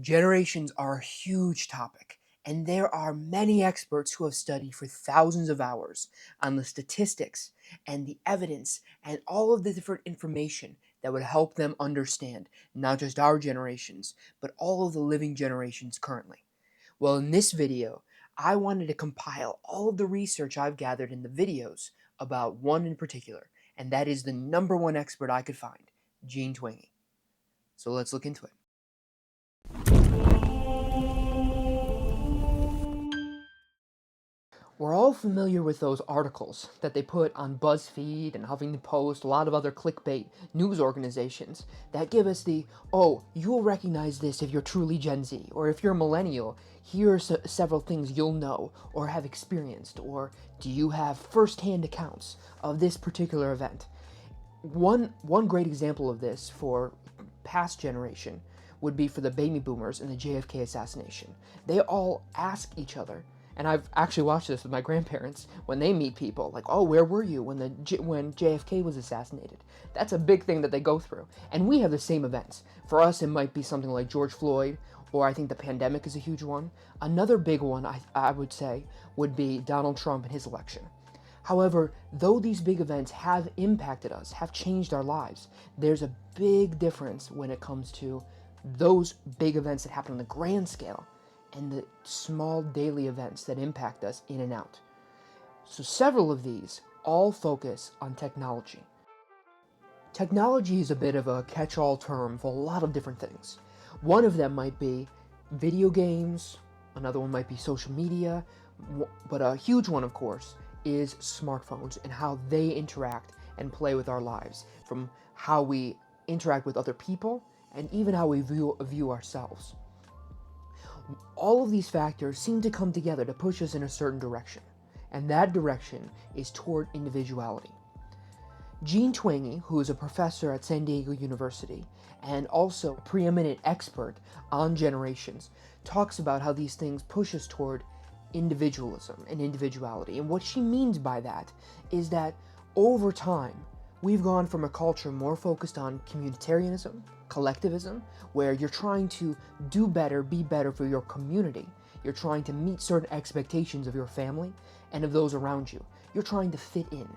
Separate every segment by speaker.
Speaker 1: Generations are a huge topic, and there are many experts who have studied for thousands of hours on the statistics and the evidence and all of the different information that would help them understand not just our generations, but all of the living generations currently. Well, in this video, I wanted to compile all of the research I've gathered in the videos about one in particular, and that is the number one expert I could find, Gene Twenge. So let's look into it. We're all familiar with those articles that they put on BuzzFeed and Huffington Post, a lot of other clickbait news organizations that give us the, oh, you'll recognize this if you're truly Gen Z, or if you're a millennial, here are several things you'll know or have experienced, or do you have first-hand accounts of this particular event? One great example of this for past generation would be for the baby boomers and the JFK assassination. They all ask each other, and I've actually watched this with my grandparents when they meet people, like, oh, where were you when JFK was assassinated? That's a big thing that they go through. And we have the same events. For us, it might be something like George Floyd, or I think the pandemic is a huge one. Another big one, I would say, would be Donald Trump and his election. However, though these big events have impacted us, have changed our lives, there's a big difference when it comes to those big events that happen on the grand scale and the small daily events that impact us in and out. So several of these all focus on technology. Technology is a bit of a catch-all term for a lot of different things. One of them might be video games, another one might be social media, but a huge one, of course, is smartphones and how they interact and play with our lives, from how we interact with other people and even how we view ourselves. All of these factors seem to come together to push us in a certain direction, and that direction is toward individuality. Gene Twenge, who is a professor at San Diego University and also a preeminent expert on generations, talks about how these things push us toward individualism and individuality. And what she means by that is that over time, we've gone from a culture more focused on communitarianism, collectivism, where you're trying to do better, be better for your community. You're trying to meet certain expectations of your family and of those around you. You're trying to fit in.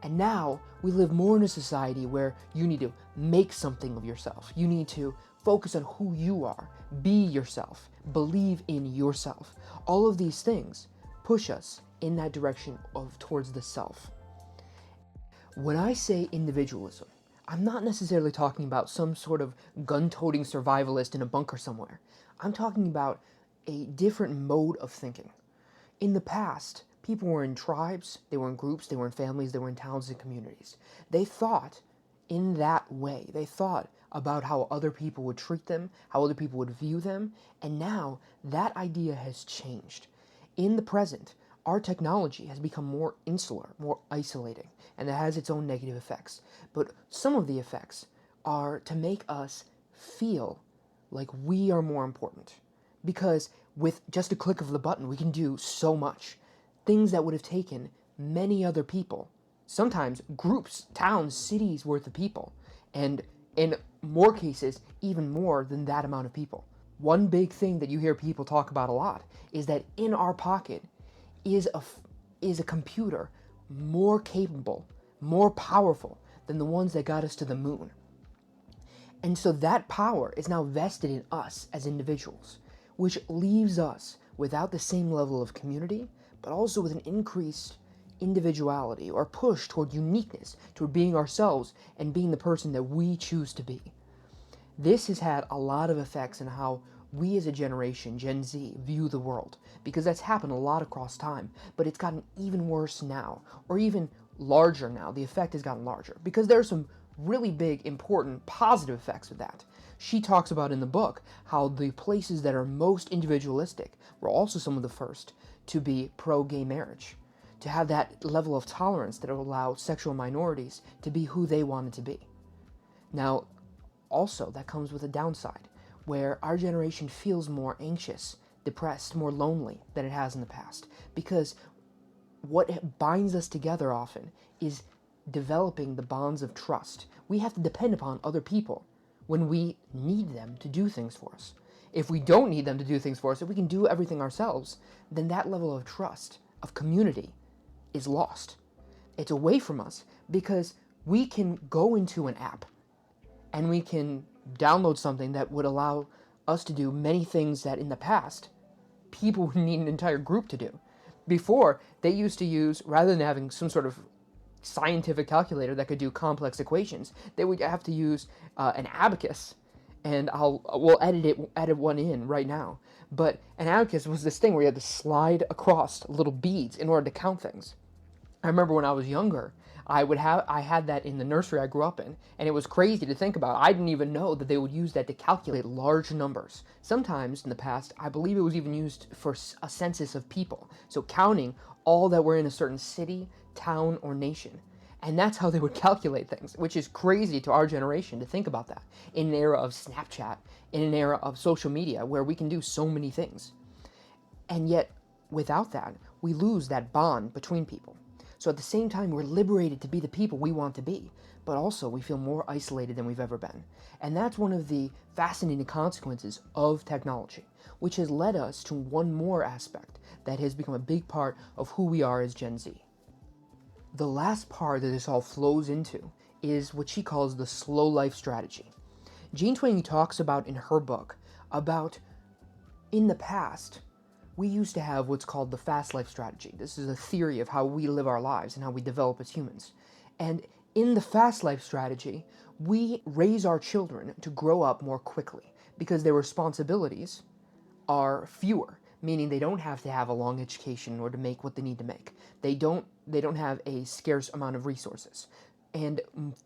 Speaker 1: And now we live more in a society where you need to make something of yourself. You need to focus on who you are, be yourself, believe in yourself. All of these things push us in that direction of towards the self. When I say individualism, I'm not necessarily talking about some sort of gun-toting survivalist in a bunker somewhere. I'm talking about a different mode of thinking. In the past, people were in tribes, they were in groups, they were in families, they were in towns and communities. They thought in that way. They thought about how other people would treat them, how other people would view them, and now that idea has changed. In the present, our technology has become more insular, more isolating, and it has its own negative effects. But some of the effects are to make us feel like we are more important. Because with just a click of the button, we can do so much. Things that would have taken many other people, sometimes groups, towns, cities worth of people, and in more cases, even more than that amount of people. One big thing that you hear people talk about a lot is that in our pocket is a computer more capable, more powerful than the ones that got us to the moon. And so that power is now vested in us as individuals, which leaves us without the same level of community, but also with an increased individuality or push toward uniqueness, toward being ourselves and being the person that we choose to be. This has had a lot of effects on how we as a generation, Gen Z, view the world, because that's happened a lot across time, but it's gotten even worse now, or even larger now. The effect has gotten larger, because there are some really big, important, positive effects of that. She talks about in the book how the places that are most individualistic were also some of the first to be pro-gay marriage, to have that level of tolerance that will allow sexual minorities to be who they wanted to be. Now, also, that comes with a downside, where our generation feels more anxious, depressed, more lonely than it has in the past, because what binds us together often is developing the bonds of trust. We have to depend upon other people when we need them to do things for us. If we don't need them to do things for us, if we can do everything ourselves, then that level of trust, of community, is lost. It's away from us because we can go into an app and we can download something that would allow us to do many things that in the past people would need an entire group to do. Before, they used to use, rather than having some sort of scientific calculator that could do complex equations, they would have to use an abacus. And we'll edit one in right now. But an abacus was this thing where you had to slide across little beads in order to count things. I remember when I was younger, I had that in the nursery I grew up in, and it was crazy to think about. I didn't even know that they would use that to calculate large numbers. Sometimes in the past, I believe it was even used for a census of people, so counting all that were in a certain city, town, or nation. And that's how they would calculate things, which is crazy to our generation to think about that. In an era of Snapchat, in an era of social media, where we can do so many things. And yet, without that, we lose that bond between people. So at the same time, we're liberated to be the people we want to be, but also we feel more isolated than we've ever been. And that's one of the fascinating consequences of technology, which has led us to one more aspect that has become a big part of who we are as Gen Z. The last part that this all flows into is what she calls the slow life strategy. Jean Twenge talks about in her book about, in the past, we used to have what's called the fast life strategy. This is a theory of how we live our lives and how we develop as humans. And in the fast life strategy, we raise our children to grow up more quickly because their responsibilities are fewer, meaning they don't have to have a long education in order to make what they need to make. They don't have a scarce amount of resources. And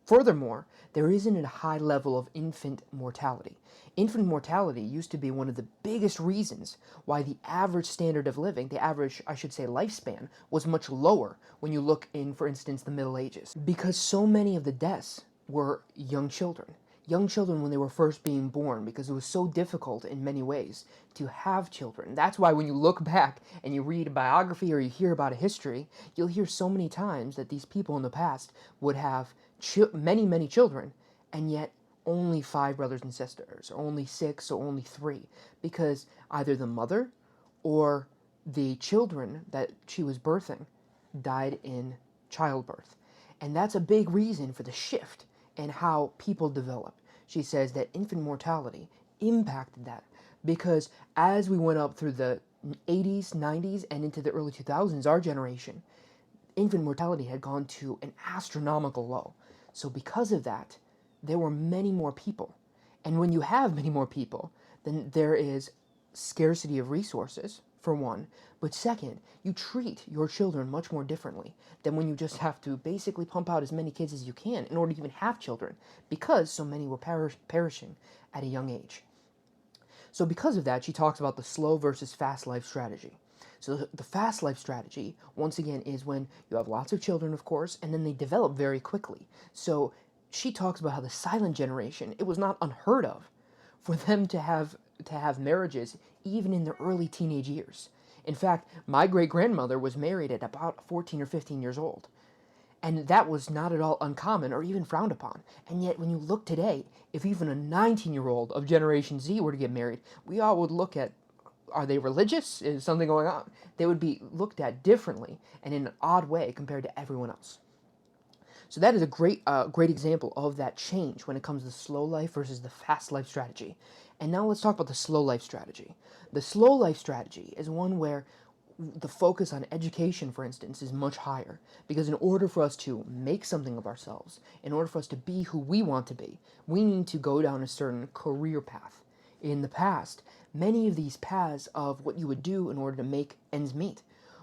Speaker 1: furthermore, there isn't a high level of infant mortality. Infant mortality used to be one of the biggest reasons why the average standard of living, the average, I should say, lifespan, was much lower when you look in, for instance, the Middle Ages. Because so many of the deaths were young children. Young children when they were first being born, because it was so difficult in many ways to have children. That's why when you look back and you read a biography or you hear about a history, you'll hear so many times that these people in the past would have many, many children, and yet only 5 brothers and sisters, or only 6, or only 3, because either the mother or the children that she was birthing died in childbirth. And that's a big reason for the shift in how people develop. She says that infant mortality impacted that because as we went up through the 80s, 90s, and into the early 2000s, our generation, infant mortality had gone to an astronomical low. So because of that, there were many more people. And when you have many more people, then there is scarcity of resources, for one, but second, you treat your children much more differently than when you just have to basically pump out as many kids as you can in order to even have children, because so many were perishing at a young age. So because of that, she talks about the slow versus fast life strategy. So the fast life strategy, once again, is when you have lots of children, of course, and then they develop very quickly. So she talks about how the silent generation, it was not unheard of for them to have marriages even in their early teenage years. In fact, my great-grandmother was married at about 14 or 15 years old. And that was not at all uncommon or even frowned upon. And yet, when you look today, if even a 19-year-old of Generation Z were to get married, we all would look at, are they religious? Is something going on? They would be looked at differently and in an odd way compared to everyone else. So that is a great example of that change when it comes to the slow life versus the fast life strategy. And now let's talk about the slow life strategy. The slow life strategy is one where the focus on education, for instance, is much higher. Because in order for us to make something of ourselves, in order for us to be who we want to be, we need to go down a certain career path. In the past, many of these paths of what you would do in order to make ends meet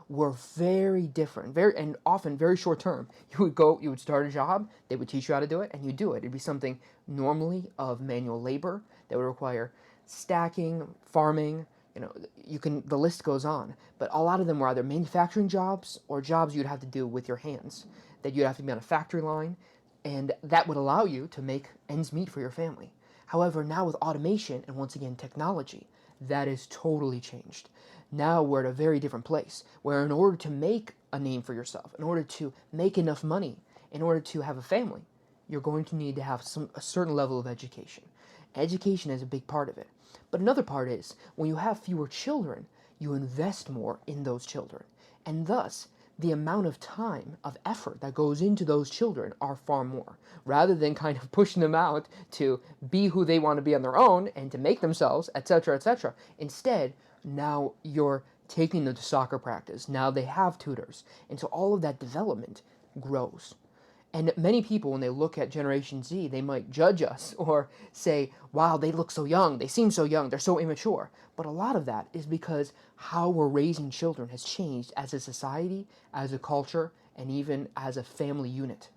Speaker 1: were very different, and often very short term. You would start a job, they would teach you how to do it, and you do it. It'd be something normally of manual labor that would require stacking, farming, the list goes on. But a lot of them were either manufacturing jobs or jobs you'd have to do with your hands, that you'd have to be on a factory line, and that would allow you to make ends meet for your family. However, now with automation and once again technology, that is totally changed. Now we're at a very different place, where in order to make a name for yourself, in order to make enough money, in order to have a family, you're going to need to have a certain level of education. Education is a big part of it. But another part is, when you have fewer children, you invest more in those children. And thus, the amount of time, of effort that goes into those children are far more. Rather than kind of pushing them out to be who they want to be on their own and to make themselves, etc., etc. Instead, now you're taking them to soccer practice. Now they have tutors. And so all of that development grows. And many people, when they look at Generation Z, they might judge us or say, wow, they look so young, they seem so young, they're so immature. But a lot of that is because how we're raising children has changed as a society, as a culture, and even as a family unit.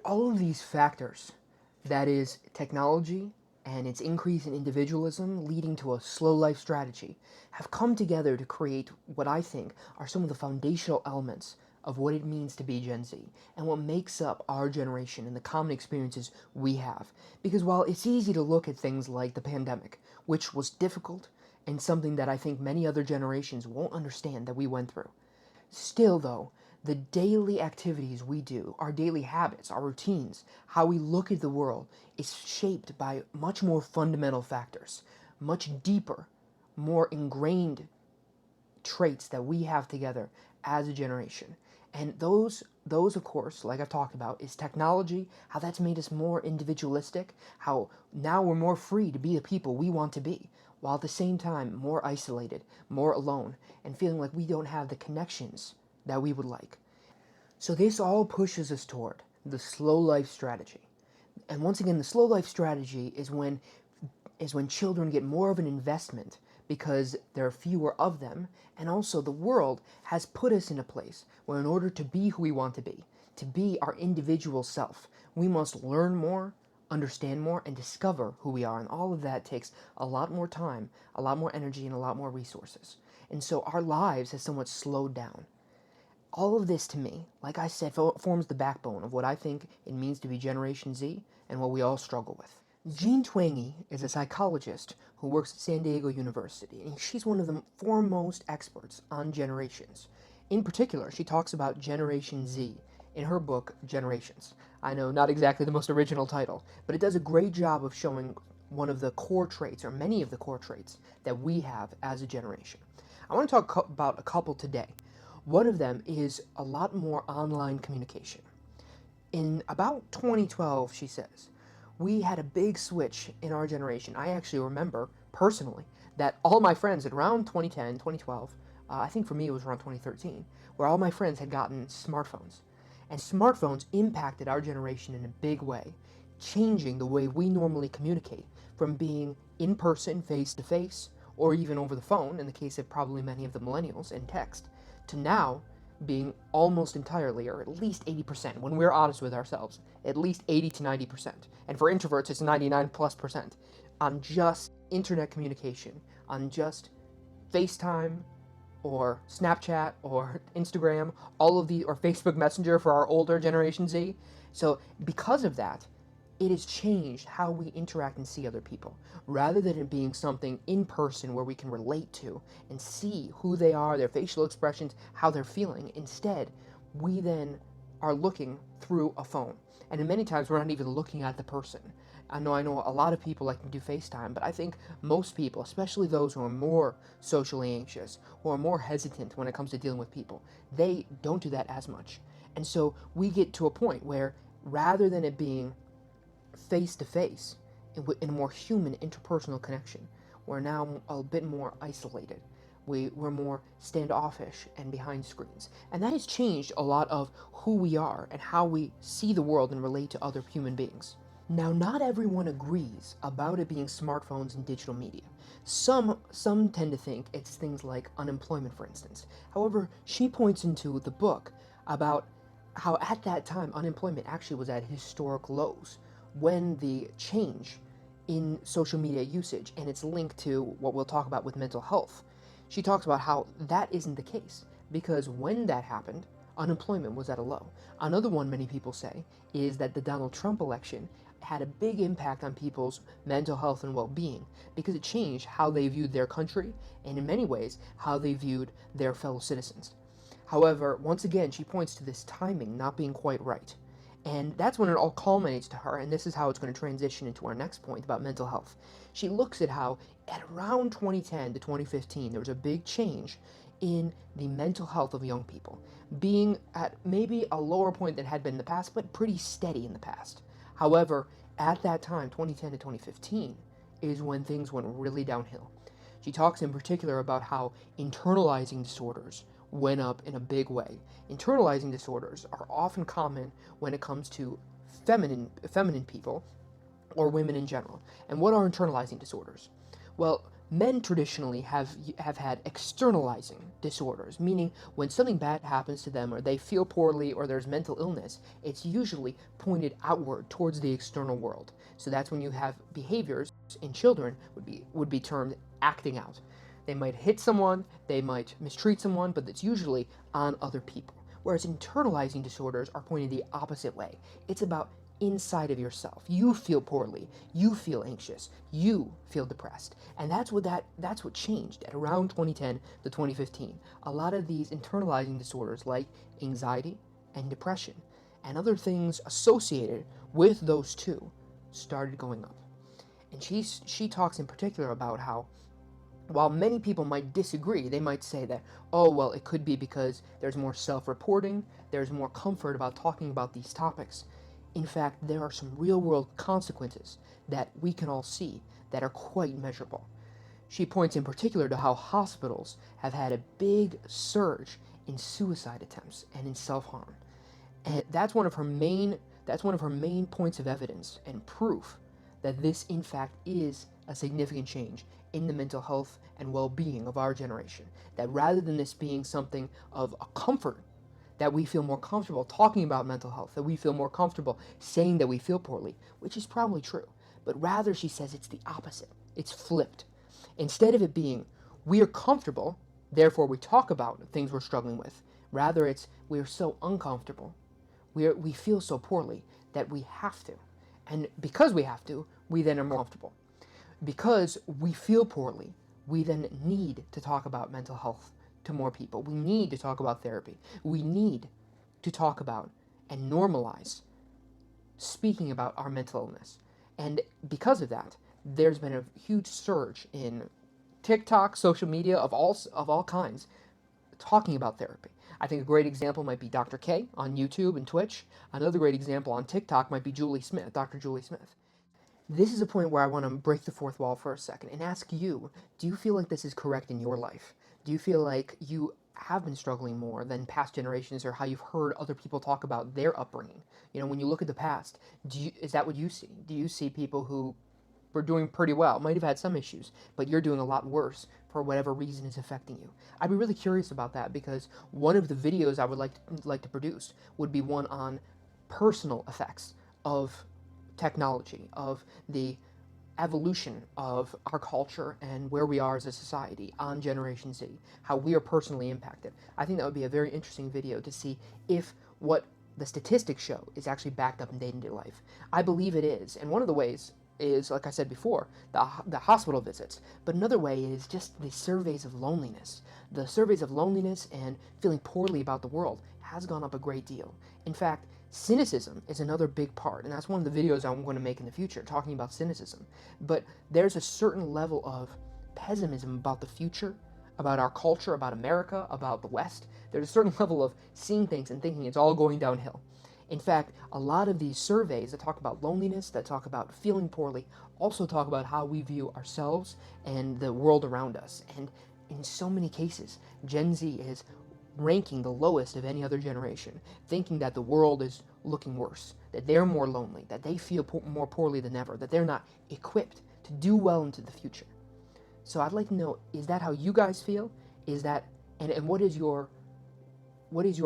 Speaker 1: All of these factors, that is technology and its increase in individualism leading to a slow life strategy, have come together to create what I think are some of the foundational elements of what it means to be Gen Z and what makes up our generation and the common experiences we have. Because while it's easy to look at things like the pandemic, which was difficult and something that I think many other generations won't understand that we went through, still though, the daily activities we do, our daily habits, our routines, how we look at the world is shaped by much more fundamental factors, much deeper, more ingrained traits that we have together as a generation. And those of course, like I've talked about, is technology, how that's made us more individualistic, how now we're more free to be the people we want to be, while at the same time more isolated, more alone, and feeling like we don't have the connections that we would like. So this all pushes us toward the slow life strategy. And once again, the slow life strategy is when children get more of an investment because there are fewer of them, and also the world has put us in a place where in order to be who we want to be our individual self, we must learn more, understand more, and discover who we are, and all of that takes a lot more time, a lot more energy, and a lot more resources. And so our lives have somewhat slowed down. All of this to me, like I said, forms the backbone of what I think it means to be Generation Z and what we all struggle with. Jean Twenge is a psychologist who works at San Diego University, and she's one of the foremost experts on generations. In particular, she talks about Generation Z in her book, Generations. I know, not exactly the most original title, but it does a great job of showing one of the core traits, or many of the core traits, that we have as a generation. I want to talk about a couple today. One of them is a lot more online communication. In about 2012, she says, we had a big switch in our generation. I actually remember, personally, that all my friends at around 2010, 2012, I think for me it was around 2013, where all my friends had gotten smartphones. And smartphones impacted our generation in a big way, changing the way we normally communicate from being in person, face-to-face, or even over the phone, in the case of probably many of the millennials, and text, to now being almost entirely, or at least 80%, when we're honest with ourselves, at least 80 to 90%. And for introverts, it's 99+%, on just internet communication, on just FaceTime, or Snapchat, or Instagram, all of the, or Facebook Messenger for our older Generation Z. So because of that, it has changed how we interact and see other people. Rather than it being something in person where we can relate to and see who they are, their facial expressions, how they're feeling, instead, we then are looking through a phone. And many times we're not even looking at the person. I know a lot of people like to do FaceTime, but I think most people, especially those who are more socially anxious, who are more hesitant when it comes to dealing with people, they don't do that as much. And so we get to a point where rather than it being face-to-face, in a more human interpersonal connection, we're now a bit more isolated. We're more standoffish and behind screens. And that has changed a lot of who we are and how we see the world and relate to other human beings. Now, not everyone agrees about it being smartphones and digital media. Some tend to think it's things like unemployment, for instance. However, she points into the book about how at that time unemployment actually was at historic lows when the change in social media usage and its link to what we'll talk about with mental health. She talks about how that isn't the case, because when that happened, unemployment was at a low. Another one many people say is that the Donald Trump election had a big impact on people's mental health and well-being, because it changed how they viewed their country, and in many ways, how they viewed their fellow citizens. However, once again, she points to this timing not being quite right. And that's when it all culminates to her, and this is how it's going to transition into our next point about mental health. She looks at how at around 2010 to 2015, there was a big change in the mental health of young people, being at maybe a lower point than had been in the past, but pretty steady in the past. However, at that time, 2010 to 2015, is when things went really downhill. She talks in particular about how internalizing disorders went up in a big way. Internalizing disorders are often common when it comes to feminine people or women in general. And what are internalizing disorders? Well, men traditionally have had externalizing disorders, meaning when something bad happens to them or they feel poorly or there's mental illness, it's usually pointed outward towards the external world. So that's when you have behaviors in children would be termed acting out. They might hit someone, they might mistreat someone, but it's usually on other people. Whereas internalizing disorders are pointed the opposite way. It's about inside of yourself. You feel poorly, you feel anxious, you feel depressed. And that's what changed at around 2010 to 2015. A lot of these internalizing disorders like anxiety and depression and other things associated with those two started going up. And she talks in particular about how while many people might disagree, they might say that, oh, well, it could be because there's more self-reporting, there's more comfort about talking about these topics. In fact, there are some real-world consequences that we can all see that are quite measurable. She points in particular to how hospitals have had a big surge in suicide attempts and in self-harm. And that's one of her main points of evidence and proof that this in fact is a significant change in the mental health and well-being of our generation. That rather than this being something of a comfort, that we feel more comfortable talking about mental health, that we feel more comfortable saying that we feel poorly, which is probably true. But rather, she says it's the opposite. It's flipped. Instead of it being, we are comfortable, therefore we talk about things we're struggling with, rather it's, we're so uncomfortable, we feel so poorly that we have to. And because we have to, we then are more comfortable. Because we feel poorly, we then need to talk about mental health to more people. We need to talk about therapy. We need to talk about and normalize speaking about our mental illness. And because of that, there's been a huge surge in TikTok, social media of all kinds, talking about therapy. I think a great example might be Dr. K on YouTube and Twitch. Another great example on TikTok might be Julie Smith, Dr. Julie Smith. This is a point where I want to break the fourth wall for a second and ask you, do you feel like this is correct in your life? Do you feel like you have been struggling more than past generations or how you've heard other people talk about their upbringing? You know, when you look at the past, is that what you see? Do you see people who were doing pretty well, might have had some issues, but you're doing a lot worse for whatever reason is affecting you? I'd be really curious about that because one of the videos I would like to produce would be one on personal effects of technology, of the evolution of our culture and where we are as a society on Generation Z, how we are personally impacted. I think that would be a very interesting video to see if what the statistics show is actually backed up in day-to-day life. I believe it is, and one of the ways is, like I said before, the hospital visits, but another way is just the surveys of loneliness. The surveys of loneliness and feeling poorly about the world has gone up a great deal. In fact, cynicism is another big part, and that's one of the videos I'm going to make in the future, talking about cynicism. But there's a certain level of pessimism about the future, about our culture, about America, about the West. There's a certain level of seeing things and thinking it's all going downhill. In fact, a lot of these surveys that talk about loneliness, that talk about feeling poorly, also talk about how we view ourselves and the world around us. And in so many cases, Gen Z is ranking the lowest of any other generation, thinking that the world is looking worse, that they're more lonely, that they feel more poorly than ever, that they're not equipped to do well into the future. So I'd like to know, is that how you guys feel? Is that, and what is your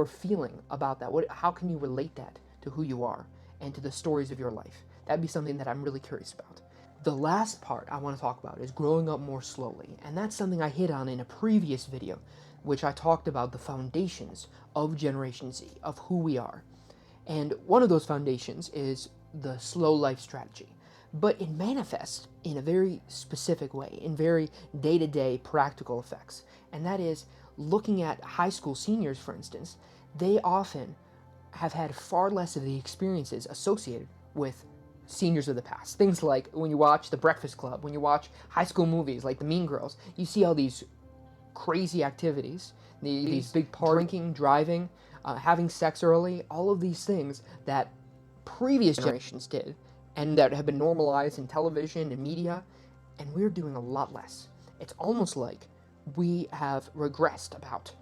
Speaker 1: feeling about that? How can you relate that to who you are and to the stories of your life? That'd be something that I'm really curious about. The last part I want to talk about is growing up more slowly, and that's something I hit on in a previous video, which I talked about the foundations of Generation Z, of who we are. And one of those foundations is the slow life strategy. But it manifests in a very specific way, in very day-to-day practical effects. And that is, looking at high school seniors, for instance, they often have had far less of the experiences associated with seniors of the past. Things like when you watch The Breakfast Club, when you watch high school movies like The Mean Girls, you see all these crazy activities, these big parties, drinking, driving, having sex early, all of these things that previous generations did and that have been normalized in television and media, and we're doing a lot less. It's almost like we have regressed about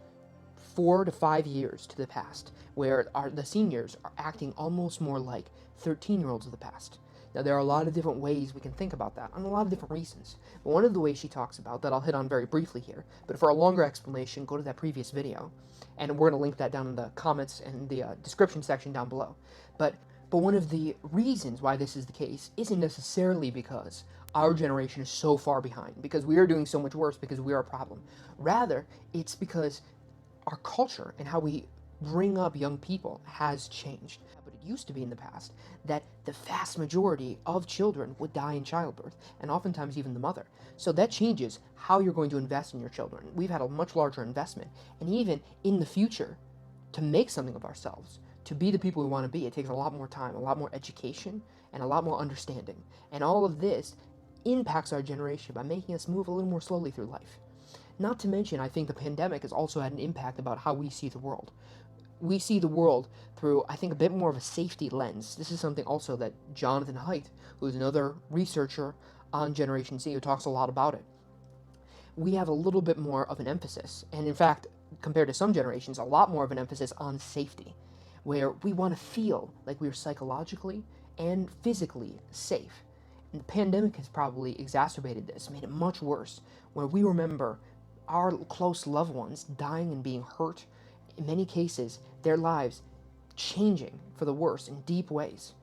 Speaker 1: 4 to 5 years to the past, where the seniors are acting almost more like 13-year-olds of the past. Now, there are a lot of different ways we can think about that, and a lot of different reasons. But one of the ways she talks about, that I'll hit on very briefly here, but for a longer explanation, go to that previous video, and we're going to link that down in the comments and the description section down below. But one of the reasons why this is the case isn't necessarily because our generation is so far behind, because we are doing so much worse, because we are a problem. Rather, it's because our culture and how we bring up young people has changed. But it used to be in the past that the vast majority of children would die in childbirth, and oftentimes even the mother. So that changes how you're going to invest in your children. We've had a much larger investment, and even in the future, to make something of ourselves, to be the people we want to be, it takes a lot more time, a lot more education, and a lot more understanding. And all of this impacts our generation by making us move a little more slowly through life. Not to mention, I think the pandemic has also had an impact about how we see the world. We see the world through, I think, a bit more of a safety lens. This is something also that Jonathan Haidt, who's another researcher on Generation Z, who talks a lot about it. We have a little bit more of an emphasis, and in fact, compared to some generations, a lot more of an emphasis on safety, where we want to feel like we're psychologically and physically safe. And the pandemic has probably exacerbated this, made it much worse, where we remember our close loved ones dying and being hurt, in many cases, their lives changing for the worse in deep ways.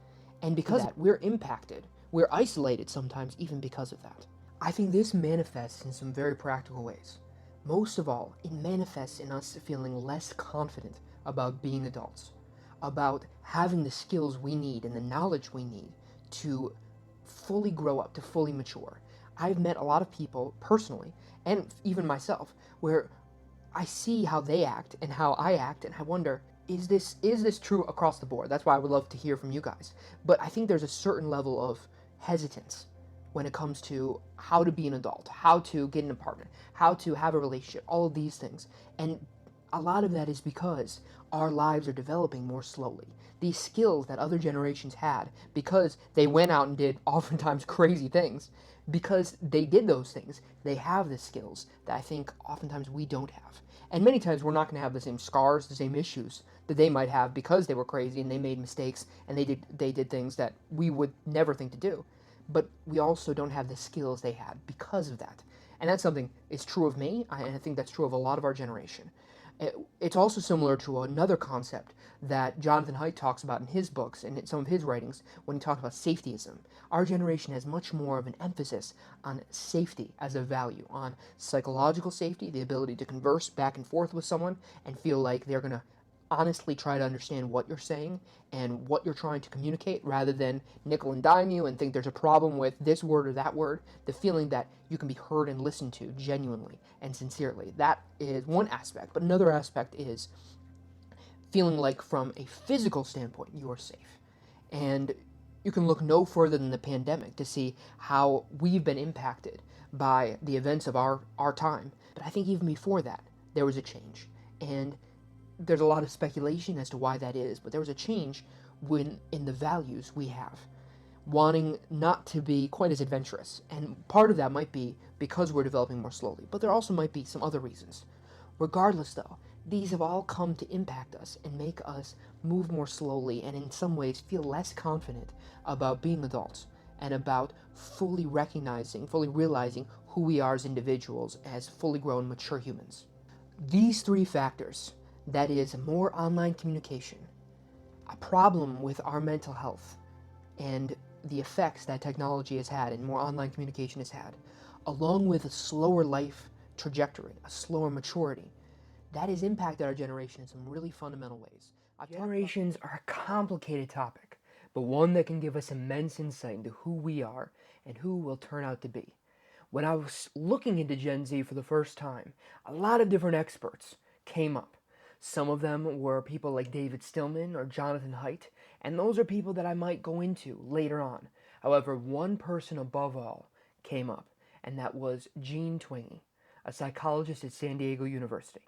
Speaker 1: And because of that, we're impacted. We're isolated sometimes even because of that. I think this manifests in some very practical ways. Most of all, it manifests in us feeling less confident about being adults, about having the skills we need and the knowledge we need to fully grow up, to fully mature. I've met a lot of people personally, and even myself, where I see how they act and how I act, and I wonder, is this true across the board? That's why I would love to hear from you guys. But I think there's a certain level of hesitance when it comes to how to be an adult, how to get an apartment, how to have a relationship, all of these things. And a lot of that is because our lives are developing more slowly. These skills that other generations had, because they went out and did oftentimes crazy things, because they did those things, they have the skills that I think oftentimes we don't have. And many times we're not going to have the same scars, the same issues that they might have because they were crazy and they made mistakes and they did things that we would never think to do. But we also don't have the skills they had because of that. And that's something that's true of me, and I think that's true of a lot of our generation. It's also similar to another concept that Jonathan Haidt talks about in his books and in some of his writings when he talks about safetyism. Our generation has much more of an emphasis on safety as a value, on psychological safety, the ability to converse back and forth with someone and feel like they're going to honestly try to understand what you're saying and what you're trying to communicate, rather than nickel and dime you and think there's a problem with this word or that word. The feeling that you can be heard and listened to genuinely and sincerely. That is one aspect. But another aspect is feeling like from a physical standpoint you are safe. And you can look no further than the pandemic to see how we've been impacted by the events of our time. But I think even before that, there was a change. And there's a lot of speculation as to why that is, but there was a change in the values we have, wanting not to be quite as adventurous. And part of that might be because we're developing more slowly, but there also might be some other reasons. Regardless, though, these have all come to impact us and make us move more slowly and in some ways feel less confident about being adults and about fully recognizing, fully realizing who we are as individuals, as fully grown, mature humans. These three factors, that is, more online communication, a problem with our mental health, and the effects that technology has had and more online communication has had, along with a slower life trajectory, a slower maturity, that has impacted our generation in some really fundamental ways. Generations are a complicated topic, but one that can give us immense insight into who we are and who we'll turn out to be. When I was looking into Gen Z for the first time, a lot of different experts came up. Some of them were people like David Stillman or Jonathan Haidt, and those are people that I might go into later on. However, one person above all came up, and that was Jean Twenge, a psychologist at San Diego University.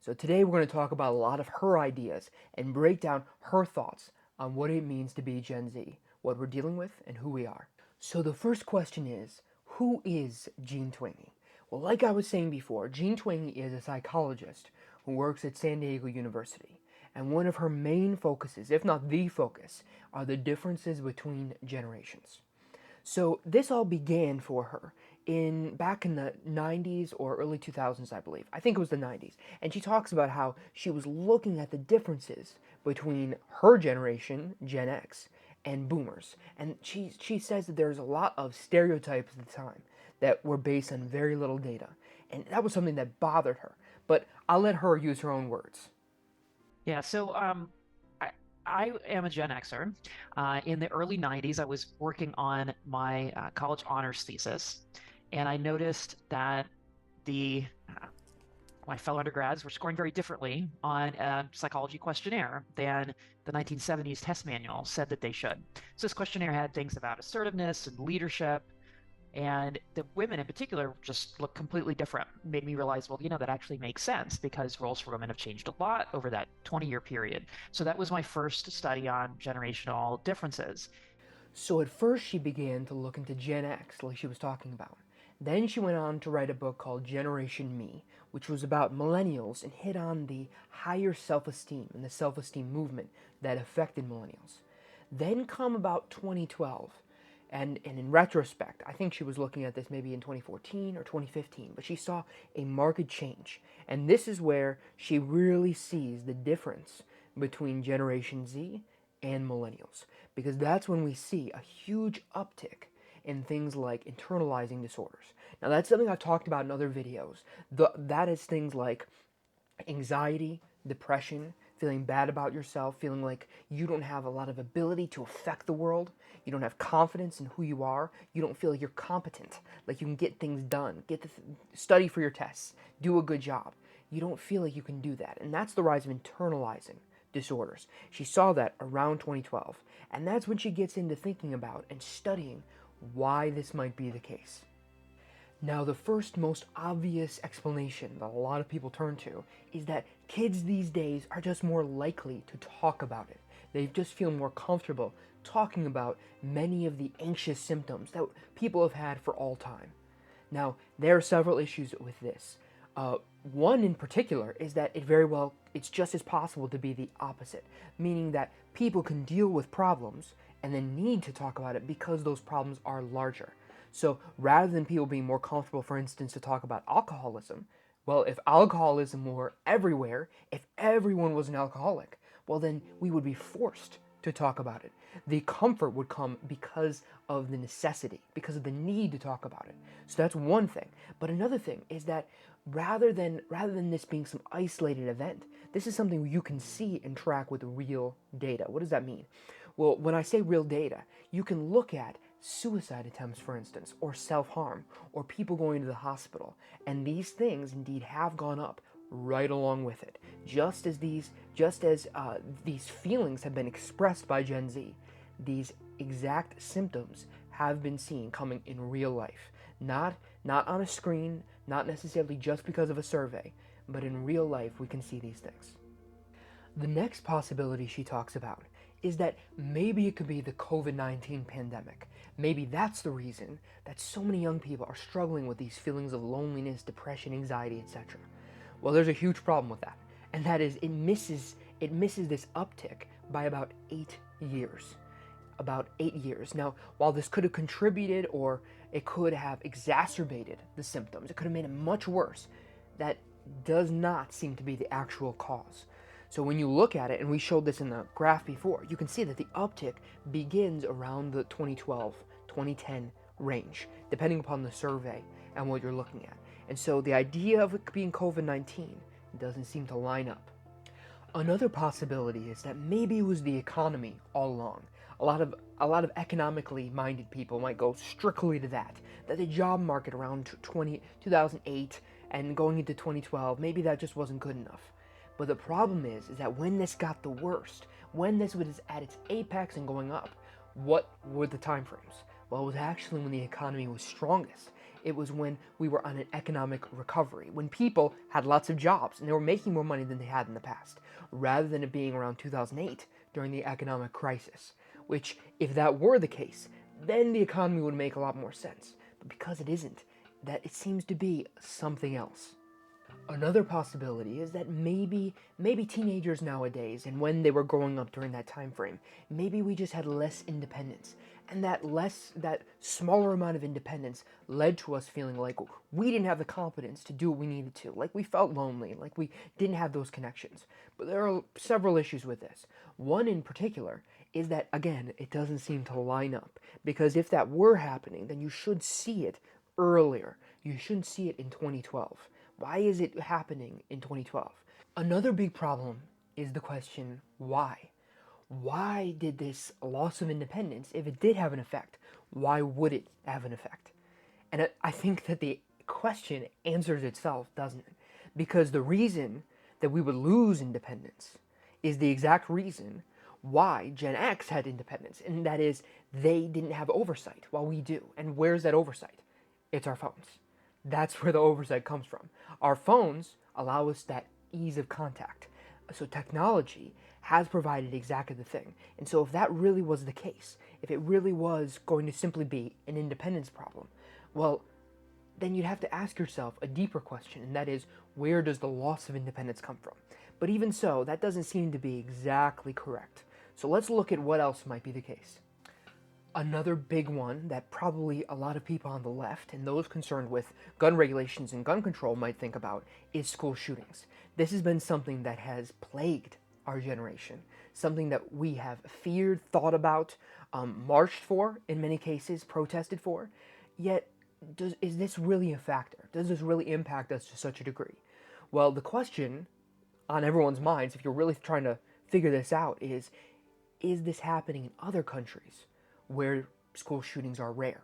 Speaker 1: So today we're going to talk about a lot of her ideas and break down her thoughts on what it means to be Gen Z, what we're dealing with, and who we are. So the first question is, who is Jean Twenge? Well, like I was saying before, Jean Twenge is a psychologist who works at San Diego University. And one of her main focuses, if not the focus, are the differences between generations. So this all began for her back in the 90s or early 2000s, I believe. I think it was the 90s. And she talks about how she was looking at the differences between her generation, Gen X, and boomers. And she says that there's a lot of stereotypes at the time that were based on very little data. And that was something that bothered her. But I'll let her use her own words.
Speaker 2: Yeah, so I am a Gen Xer. In the early 90s, I was working on my college honors thesis, and I noticed that the my fellow undergrads were scoring very differently on a psychology questionnaire than the 1970s test manual said that they should. So this questionnaire had things about assertiveness and leadership, and the women in particular just look completely different. Made me realize, well, that actually makes sense because roles for women have changed a lot over that 20-year period. So that was my first study on generational differences.
Speaker 1: So at first she began to look into Gen X, like she was talking about. Then she went on to write a book called Generation Me, which was about millennials and hit on the higher self-esteem and the self-esteem movement that affected millennials. Then come about 2012, and in retrospect, I think she was looking at this maybe in 2014 or 2015, but she saw a marked change. And this is where she really sees the difference between Generation Z and millennials, because that's when we see a huge uptick in things like internalizing disorders. Now, that's something I've talked about in other videos. That is things like anxiety, depression, feeling bad about yourself, feeling like you don't have a lot of ability to affect the world, you don't have confidence in who you are, you don't feel like you're competent, like you can get things done, study for your tests, do a good job. You don't feel like you can do that. And that's the rise of internalizing disorders. She saw that around 2012, and that's when she gets into thinking about and studying why this might be the case. Now, the first most obvious explanation that a lot of people turn to is that kids these days are just more likely to talk about it. They just feel more comfortable talking about many of the anxious symptoms that people have had for all time. Now, there are several issues with this. One in particular is that it's just as possible to be the opposite, meaning that people can deal with problems and then need to talk about it because those problems are larger. So rather than people being more comfortable, for instance, to talk about alcoholism, well, if alcoholism were everywhere, if everyone was an alcoholic, well, then we would be forced to talk about it. The comfort would come because of the necessity, because of the need to talk about it. So that's one thing. But another thing is that rather than this being some isolated event, this is something you can see and track with real data. What does that mean? Well, when I say real data, you can look at suicide attempts, for instance, or self-harm, or people going to the hospital. And these things indeed have gone up right along with it. Just as these feelings have been expressed by Gen Z, these exact symptoms have been seen coming in real life. Not on a screen, not necessarily just because of a survey, but in real life we can see these things. The next possibility she talks about is that maybe it could be the COVID-19 pandemic. Maybe that's the reason that so many young people are struggling with these feelings of loneliness, depression, anxiety, etc. Well, there's a huge problem with that, and that is it misses this uptick by about 8 years. About 8 years. Now, while this could have contributed or it could have exacerbated the symptoms, it could have made it much worse, that does not seem to be the actual cause. So when you look at it, and we showed this in the graph before, you can see that the uptick begins around the 2012, 2010 range, depending upon the survey and what you're looking at. And so the idea of it being COVID-19 doesn't seem to line up. Another possibility is that maybe it was the economy all along. A lot of economically minded people might go strictly to that the job market around 2008 and going into 2012, maybe that just wasn't good enough. But the problem is that when this got the worst, when this was at its apex and going up, what were the time frames? Well, it was actually when the economy was strongest. It was when we were on an economic recovery, when people had lots of jobs and they were making more money than they had in the past, rather than it being around 2008 during the economic crisis. Which, if that were the case, then the economy would make a lot more sense. But because it isn't, that it seems to be something else. Another possibility is that maybe teenagers nowadays, and when they were growing up during that time frame, maybe we just had less independence, and that smaller amount of independence led to us feeling like we didn't have the competence to do what we needed to, like we felt lonely, like we didn't have those connections. But there are several issues with this. One in particular is that, again, it doesn't seem to line up, because if that were happening, then you should see it earlier. You shouldn't see it in 2012. Why is it happening in 2012? Another big problem is the question, why? Why did this loss of independence, if it did have an effect, why would it have an effect? And I think that the question answers itself, doesn't it? Because the reason that we would lose independence is the exact reason why Gen X had independence, and that is they didn't have oversight while we do. And where's that oversight? It's our phones. That's where the oversight comes from. Our phones allow us that ease of contact. So technology has provided exactly the thing. And so if that really was the case, if it really was going to simply be an independence problem, well, then you'd have to ask yourself a deeper question, and that is, where does the loss of independence come from? But even so, that doesn't seem to be exactly correct. So let's look at what else might be the case. Another big one that probably a lot of people on the left and those concerned with gun regulations and gun control might think about is school shootings. This has been something that has plagued our generation, something that we have feared, thought about, marched for in many cases, protested for. Yet, is this really a factor? Does this really impact us to such a degree? Well, the question on everyone's minds, if you're really trying to figure this out, is this happening in other countries where school shootings are rare?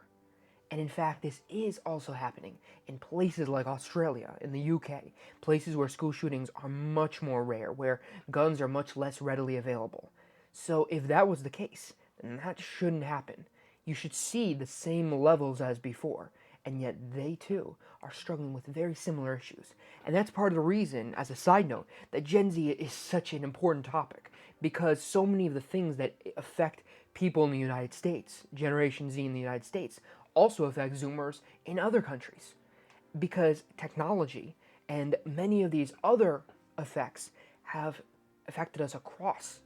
Speaker 1: And in fact, this is also happening in places like Australia, in the UK, places where school shootings are much more rare, where guns are much less readily available. So if that was the case, then that shouldn't happen. You should see the same levels as before, and yet they too are struggling with very similar issues. And that's part of the reason, as a side note, that Gen Z is such an important topic, because so many of the things that affect people in the United States, Generation Z in the United States, also affect Zoomers in other countries. Because technology and many of these other effects have affected us across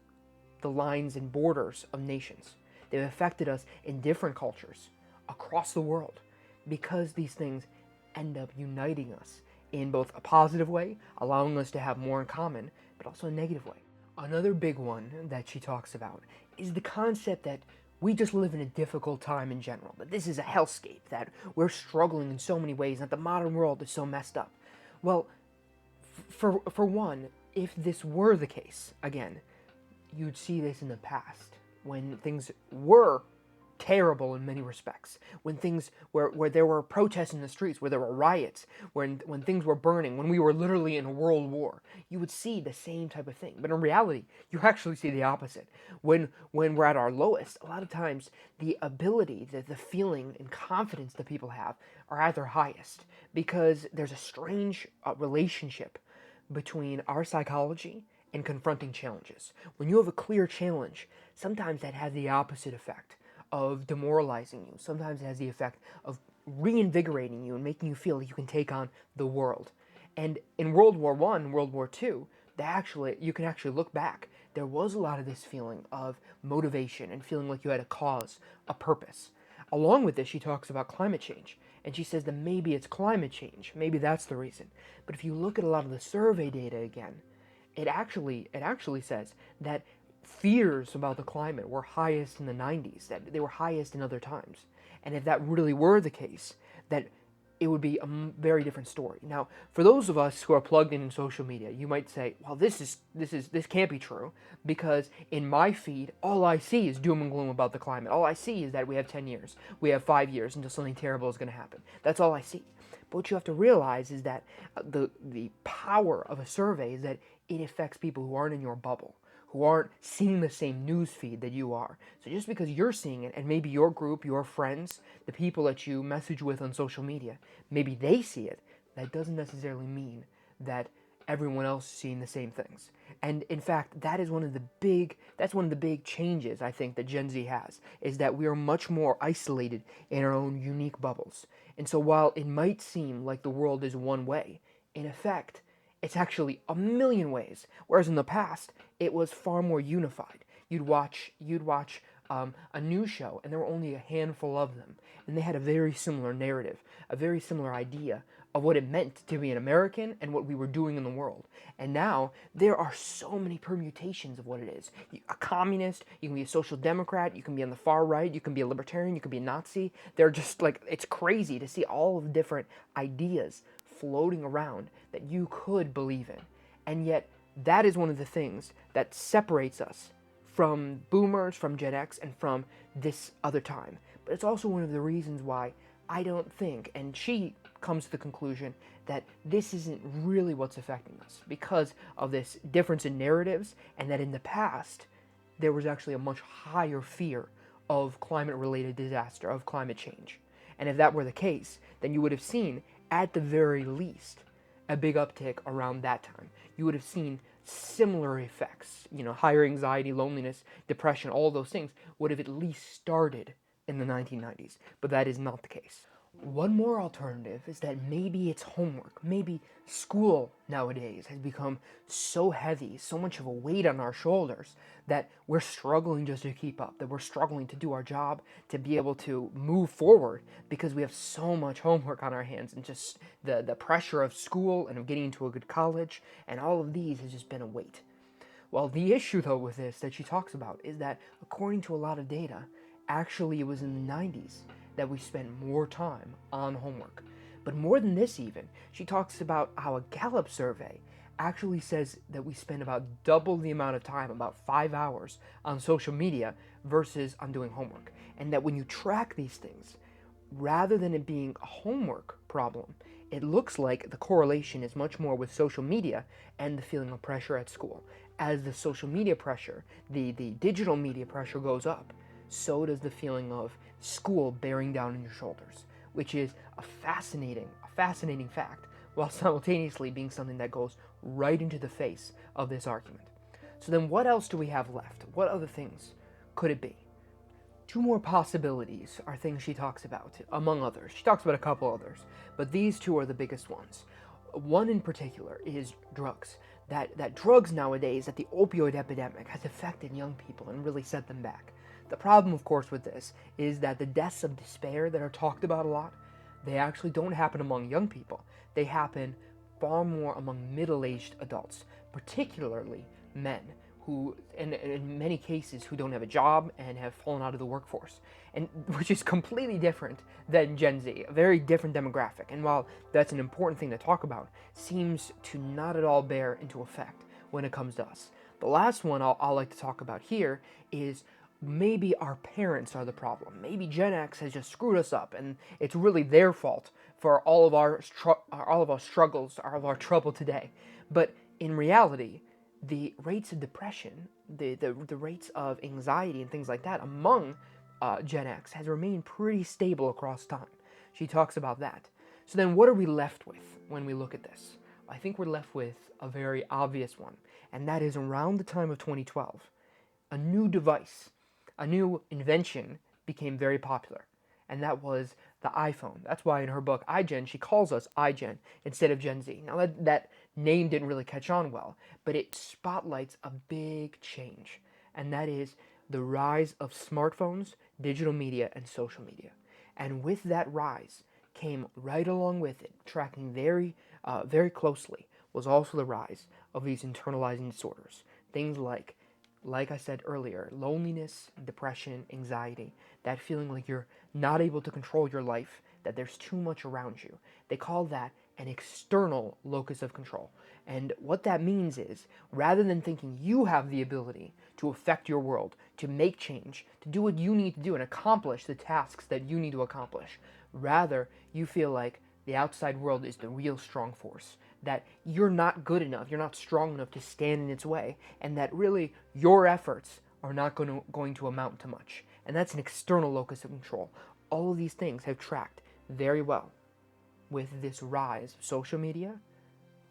Speaker 1: the lines and borders of nations. They've affected us in different cultures across the world, because these things end up uniting us in both a positive way, allowing us to have more in common, but also a negative way. Another big one that she talks about is the concept that we just live in a difficult time in general, that this is a hellscape, that we're struggling in so many ways, that the modern world is so messed up. Well, for one, if this were the case, again, you'd see this in the past, when things were terrible in many respects, when things where there were protests in the streets, where there were riots, when things were burning, when we were literally in a world war, you would see the same type of thing. But in reality, you actually see the opposite. When we're at our lowest, a lot of times the ability, the feeling and confidence that people have are at their highest, because there's a strange relationship between our psychology and confronting challenges. When you have a clear challenge, sometimes that has the opposite effect of demoralizing you. Sometimes it has the effect of reinvigorating you and making you feel like you can take on the world. And in World War I, World War II, you can actually look back. There was a lot of this feeling of motivation and feeling like you had a cause, a purpose. Along with this, she talks about climate change. And she says that maybe it's climate change. Maybe that's the reason. But if you look at a lot of the survey data again, it actually says that fears about the climate were highest in the 90s, that they were highest in other times. And if that really were the case, that it would be a very different story. Now, for those of us who are plugged in social media, you might say, well, this can't be true, because in my feed, all I see is doom and gloom about the climate. All I see is that we have 10 years, we have 5 years until something terrible is going to happen. That's all I see. But what you have to realize is that the power of a survey is that it affects people who aren't in your bubble, who aren't seeing the same news feed that you are. So just because you're seeing it, and maybe your group, your friends, the people that you message with on social media, maybe they see it, that doesn't necessarily mean that everyone else is seeing the same things. And in fact, that's one of the big changes I think that Gen Z has, is that we are much more isolated in our own unique bubbles. And so while it might seem like the world is one way, in effect, it's actually a million ways. Whereas in the past, it was far more unified. You'd watch a news show, and there were only a handful of them, and they had a very similar narrative, a very similar idea of what it meant to be an American and what we were doing in the world. And now there are so many permutations of what it is. A communist, you can be a social democrat, you can be on the far right, you can be a libertarian, you can be a Nazi. They're just like, it's crazy to see all of the different ideas floating around that you could believe in. And yet, that is one of the things that separates us from boomers, from Gen X, and from this other time. But it's also one of the reasons why I don't think, and she comes to the conclusion, that this isn't really what's affecting us because of this difference in narratives, and that in the past, there was actually a much higher fear of climate-related disaster, of climate change. And if that were the case, then you would have seen, at the very least, a big uptick around that time. You would have seen similar effects, higher anxiety, loneliness, depression, all those things would have at least started in the 1990s, but that is not the case. One more alternative is that maybe it's homework. Maybe school nowadays has become so heavy, so much of a weight on our shoulders, that we're struggling just to keep up, that we're struggling to do our job, to be able to move forward because we have so much homework on our hands, and just the pressure of school and of getting into a good college, and all of these has just been a weight. Well, the issue, though, with this that she talks about is that, according to a lot of data, actually it was in the 90s that we spent more time on homework. But more than this even, she talks about how a Gallup survey actually says that we spend about double the amount of time, about 5 hours, on social media versus on doing homework. And that when you track these things, rather than it being a homework problem, it looks like the correlation is much more with social media and the feeling of pressure at school. As the social media pressure, the digital media pressure goes up, so does the feeling of school bearing down on your shoulders, which is a fascinating fact, while simultaneously being something that goes right into the face of this argument. So then what else do we have left? What other things could it be? Two more possibilities are things she talks about, among others. She talks about a couple others, but these two are the biggest ones. One in particular is drugs. That drugs nowadays, that the opioid epidemic has affected young people and really set them back. The problem, of course, with this is that the deaths of despair that are talked about a lot, they actually don't happen among young people. They happen far more among middle-aged adults, particularly men, who, in many cases, who don't have a job and have fallen out of the workforce, and which is completely different than Gen Z, a very different demographic. And while that's an important thing to talk about, seems to not at all bear into effect when it comes to us. The last one I'll like to talk about here is maybe our parents are the problem. Maybe Gen X has just screwed us up, and it's really their fault for all of our struggles, all of our trouble today. But in reality, the rates of depression, the rates of anxiety and things like that among Gen X has remained pretty stable across time. She talks about that. So then what are we left with when we look at this? I think we're left with a very obvious one, and that is around the time of 2012, a new device, a new invention became very popular, and that was the iPhone. That's why in her book, iGen, she calls us iGen instead of Gen Z. Now, that name didn't really catch on well, but it spotlights a big change, and that is the rise of smartphones, digital media, and social media. And with that rise came right along with it, tracking very closely, was also the rise of these internalizing disorders. Things like I said earlier, loneliness, depression, anxiety, that feeling like you're not able to control your life, that there's too much around you. They call that an external locus of control. And what that means is, rather than thinking you have the ability to affect your world, to make change, to do what you need to do and accomplish the tasks that you need to accomplish, rather you feel like The outside world is the real strong force, that you're not good enough, you're not strong enough to stand in its way, and that really your efforts are not going to amount to much. And that's an external locus of control. All of these things have tracked very well with this rise of social media,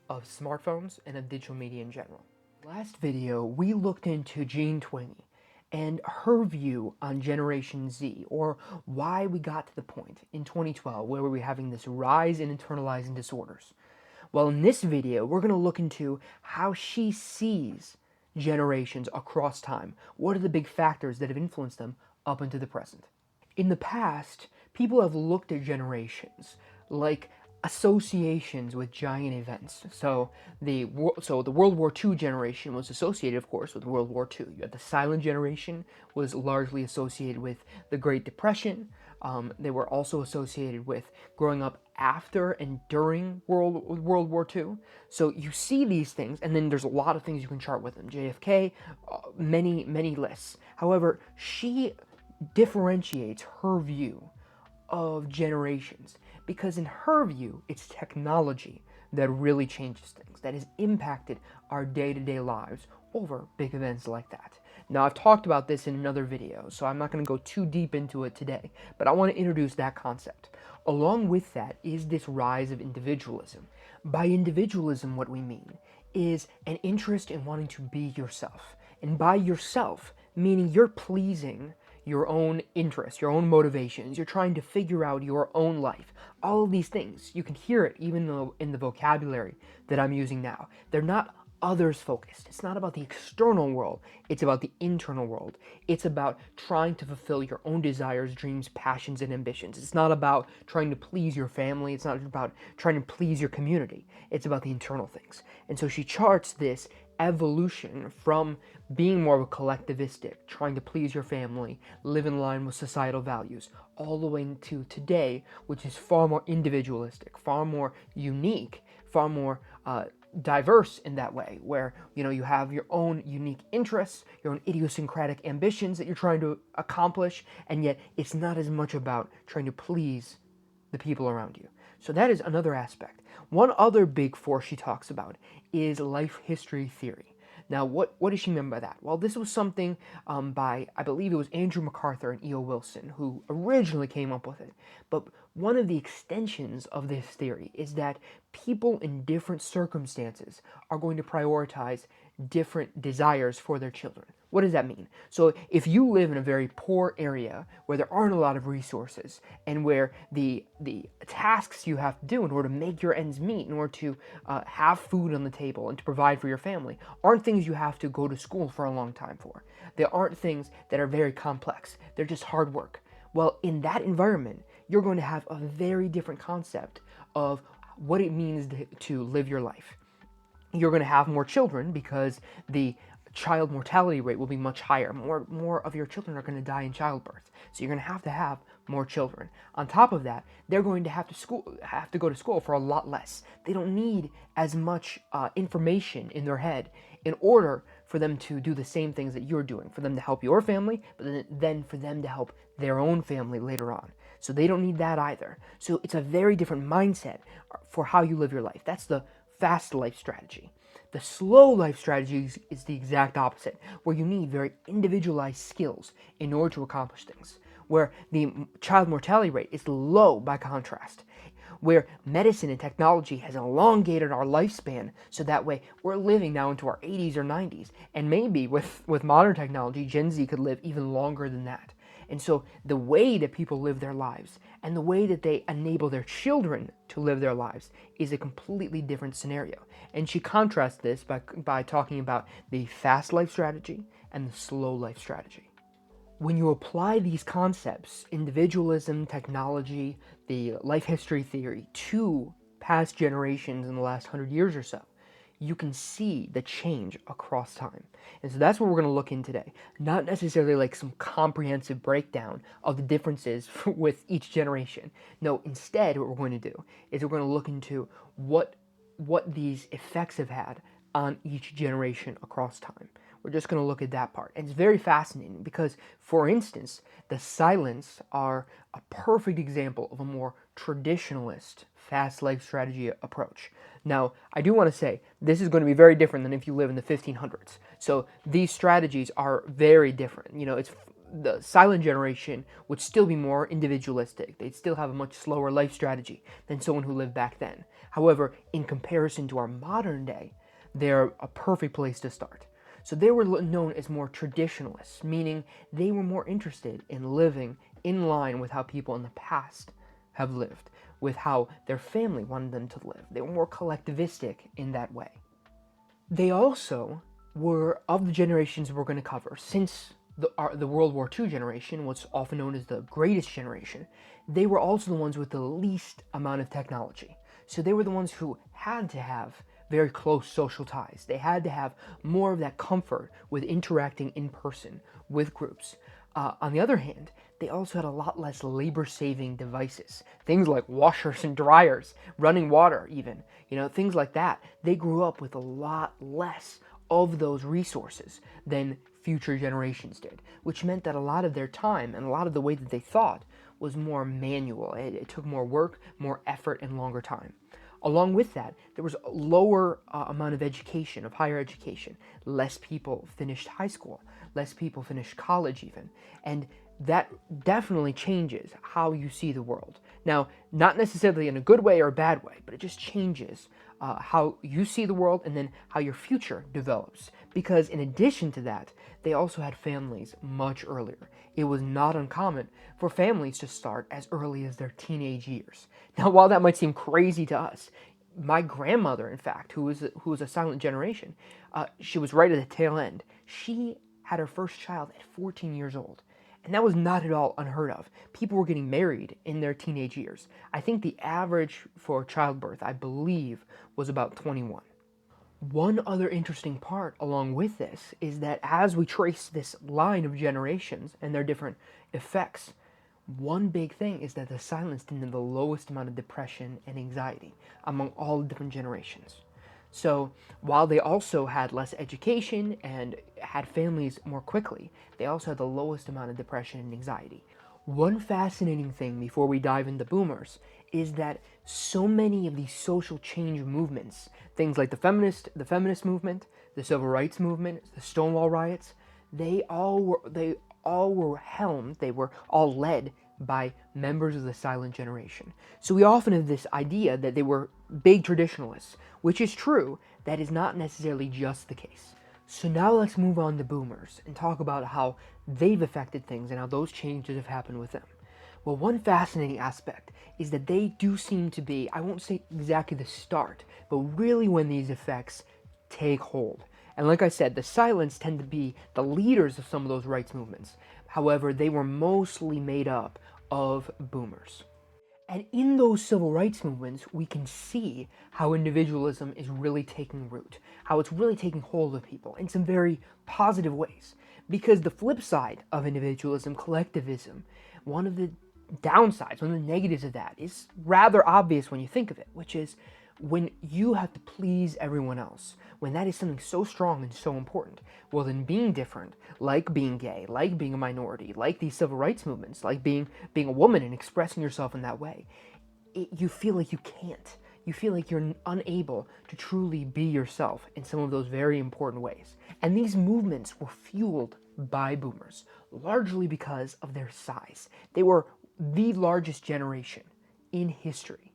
Speaker 1: of smartphones, and of digital media in general. Last video, we looked into Jean Twenge and her view on Generation Z, or why we got to the point in 2012 where we were having this rise in internalizing disorders. Well, in this video, we're going to look into how she sees generations across time. What are the big factors that have influenced them up into the present? In the past, people have looked at generations like associations with giant events. So the World War II generation was associated, of course, with World War II. You had the silent generation, was largely associated with the Great Depression. They were also associated with growing up after and during World War II. So you see these things, and then there's a lot of things you can chart with them. JFK, many lists. However, she differentiates her view of generations because in her view it's technology that really changes things, that has impacted our day-to-day lives over big events like that. Now, I've talked about this in another video, so I'm not going to go too deep into it today, but I want to introduce that concept. Along with that is this rise of individualism. By individualism, what we mean is an interest in wanting to be yourself. And by yourself, meaning you're pleasing your own interests, your own motivations, you're trying to figure out your own life. All of these things, you can hear it even though in the vocabulary that I'm using now. They're not others focused. It's not about the external world, it's about the internal world. It's about trying to fulfill your own desires, dreams, passions, and ambitions. It's not about trying to please your family, it's not about trying to please your community. It's about the internal things. And so she charts this evolution from being more of a collectivistic, trying to please your family, live in line with societal values, all the way into today, which is far more individualistic, far more unique, far more diverse in that way, where you have your own unique interests, your own idiosyncratic ambitions that you're trying to accomplish, and yet it's not as much about trying to please the people around you. So that is another aspect. One other big force she talks about is life history theory. Now, what does she mean by that? Well, this was something by, I believe it was Andrew MacArthur and E.O. Wilson, who originally came up with it. But one of the extensions of this theory is that people in different circumstances are going to prioritize different desires for their children. What does that mean? So if you live in a very poor area where there aren't a lot of resources and where the tasks you have to do in order to make your ends meet, in order to have food on the table and to provide for your family, aren't things you have to go to school for a long time for. They aren't things that are very complex. They're just hard work. Well, in that environment, you're going to have a very different concept of what it means to live your life. You're going to have more children because the child mortality rate will be much higher. More of your children are going to die in childbirth. So you're going to have more children. On top of that, they're going to have to go to school for a lot less. They don't need as much information in their head in order for them to do the same things that you're doing, for them to help your family, but then for them to help their own family later on. So they don't need that either. So it's a very different mindset for how you live your life. That's the fast life strategy. The slow life strategy is the exact opposite, where you need very individualized skills in order to accomplish things, where the child mortality rate is low by contrast, where medicine and technology has elongated our lifespan so that way we're living now into our 80s or 90s, and maybe with modern technology, Gen Z could live even longer than that. And so the way that people live their lives and the way that they enable their children to live their lives is a completely different scenario. And she contrasts this by talking about the fast life strategy and the slow life strategy. When you apply these concepts, individualism, technology, the life history theory, to past generations in the last 100 years or so, you can see the change across time. And so that's what we're going to look in today. Not necessarily like some comprehensive breakdown of the differences with each generation. No, instead what we're going to do is we're going to look into what these effects have had on each generation across time. We're just going to look at that part. And it's very fascinating because, for instance, the silents are a perfect example of a more traditionalist fast life strategy approach. Now, I do want to say this is going to be very different than if you live in the 1500s. So these strategies are very different. It's the silent generation would still be more individualistic. They'd still have a much slower life strategy than someone who lived back then. However, in comparison to our modern day, they're a perfect place to start. So they were known as more traditionalists, meaning they were more interested in living in line with how people in the past have lived, with how their family wanted them to live. They were more collectivistic in that way. They also were, of the generations we're going to cover, since the World War II generation, what's often known as the greatest generation, they were also the ones with the least amount of technology. So they were the ones who had to have very close social ties. They had to have more of that comfort with interacting in person with groups. On the other hand, they also had a lot less labor-saving devices. Things like washers and dryers, running water even, things like that. They grew up with a lot less of those resources than future generations did, which meant that a lot of their time and a lot of the way that they thought was more manual. It took more work, more effort, and longer time. Along with that, there was a lower amount of education, of higher education. Less people finished high school, less people finished college even, and that definitely changes how you see the world. Now, not necessarily in a good way or a bad way, but it just changes how you see the world and then how your future develops. Because in addition to that, they also had families much earlier. It was not uncommon for families to start as early as their teenage years. Now, while that might seem crazy to us, my grandmother, in fact, who was a silent generation, she was right at the tail end. She had her first child at 14 years old. And that was not at all unheard of. People were getting married in their teenage years. I think the average for childbirth, I believe, was about 21. One other interesting part along with this is that as we trace this line of generations and their different effects, one big thing is that the silents tend to have the lowest amount of depression and anxiety among all the different generations. So while they also had less education and had families more quickly, they also had the lowest amount of depression and anxiety. One fascinating thing before we dive into boomers is that so many of these social change movements, things like the feminist movement, the civil rights movement, the Stonewall riots, they all were helmed, they were all led by members of the silent generation. So we often have this idea that they were big traditionalists, which is true. That is not necessarily just the case. So now let's move on to boomers and talk about how they've affected things and how those changes have happened with them. Well, one fascinating aspect is that they do seem to be, I won't say exactly the start, but really when these effects take hold. And like I said, the silents tend to be the leaders of some of those rights movements. However, they were mostly made up of boomers. And in those civil rights movements, we can see how individualism is really taking root, how it's really taking hold of people in some very positive ways. Because the flip side of individualism, collectivism, one of the downsides, one of the negatives of that is rather obvious when you think of it, which is when you have to please everyone else, when that is something so strong and so important, well then being different, like being gay, like being a minority, like these civil rights movements, like being a woman and expressing yourself in that way, you feel like you can't. You feel like you're unable to truly be yourself in some of those very important ways. And these movements were fueled by boomers, largely because of their size. They were the largest generation in history.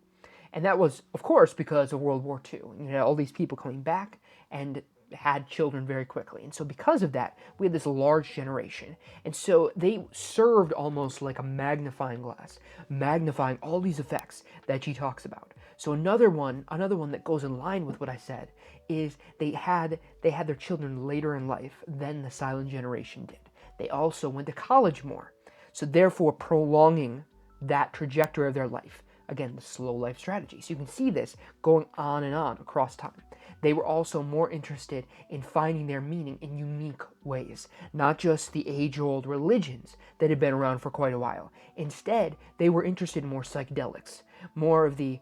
Speaker 1: And that was, of course, because of World War II. You know, all these people coming back and had children very quickly. And so because of that, we had this large generation. And so they served almost like a magnifying glass, magnifying all these effects that she talks about. So another one that goes in line with what I said is they had their children later in life than the silent generation did. They also went to college more. So therefore prolonging that trajectory of their life. Again, the slow life strategy. So you can see this going on and on across time. They were also more interested in finding their meaning in unique ways, not just the age-old religions that had been around for quite a while. Instead, they were interested in more psychedelics, more of the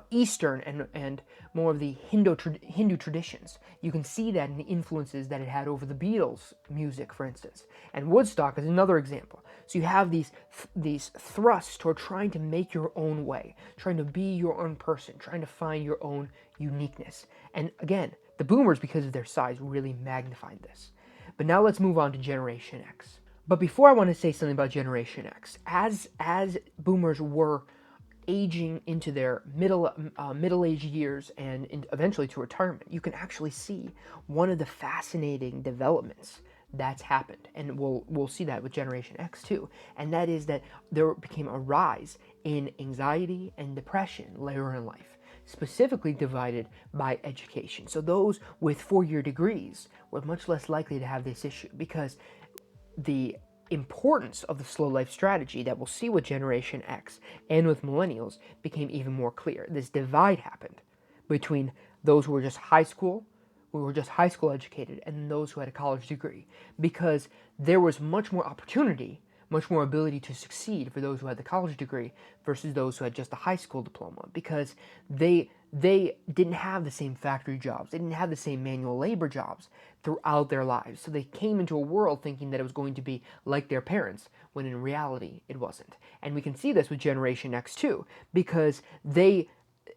Speaker 1: Eastern and more of the Hindu traditions. You can see that in the influences that it had over the Beatles' music, for instance. And Woodstock is another example. So you have these thrusts toward trying to make your own way, trying to be your own person, trying to find your own uniqueness. And again, the boomers, because of their size, really magnified this. But now let's move on to Generation X. But before I want to say something about Generation X, as boomers were aging into their middle-aged years and eventually to retirement, you can actually see one of the fascinating developments that's happened, and we'll see that with Generation X too, and that is that there became a rise in anxiety and depression later in life, specifically divided by education. So those with 4-year degrees were much less likely to have this issue because the importance of the slow life strategy that we'll see with Generation X and with millennials became even more clear. This divide happened between those who were just high school educated and those who had a college degree, because there was much more opportunity, much more ability to succeed for those who had the college degree versus those who had just a high school diploma, because they didn't have the same factory jobs, they didn't have the same manual labor jobs throughout their lives. So they came into a world thinking that it was going to be like their parents, when in reality it wasn't. And we can see this with Generation X too, because they,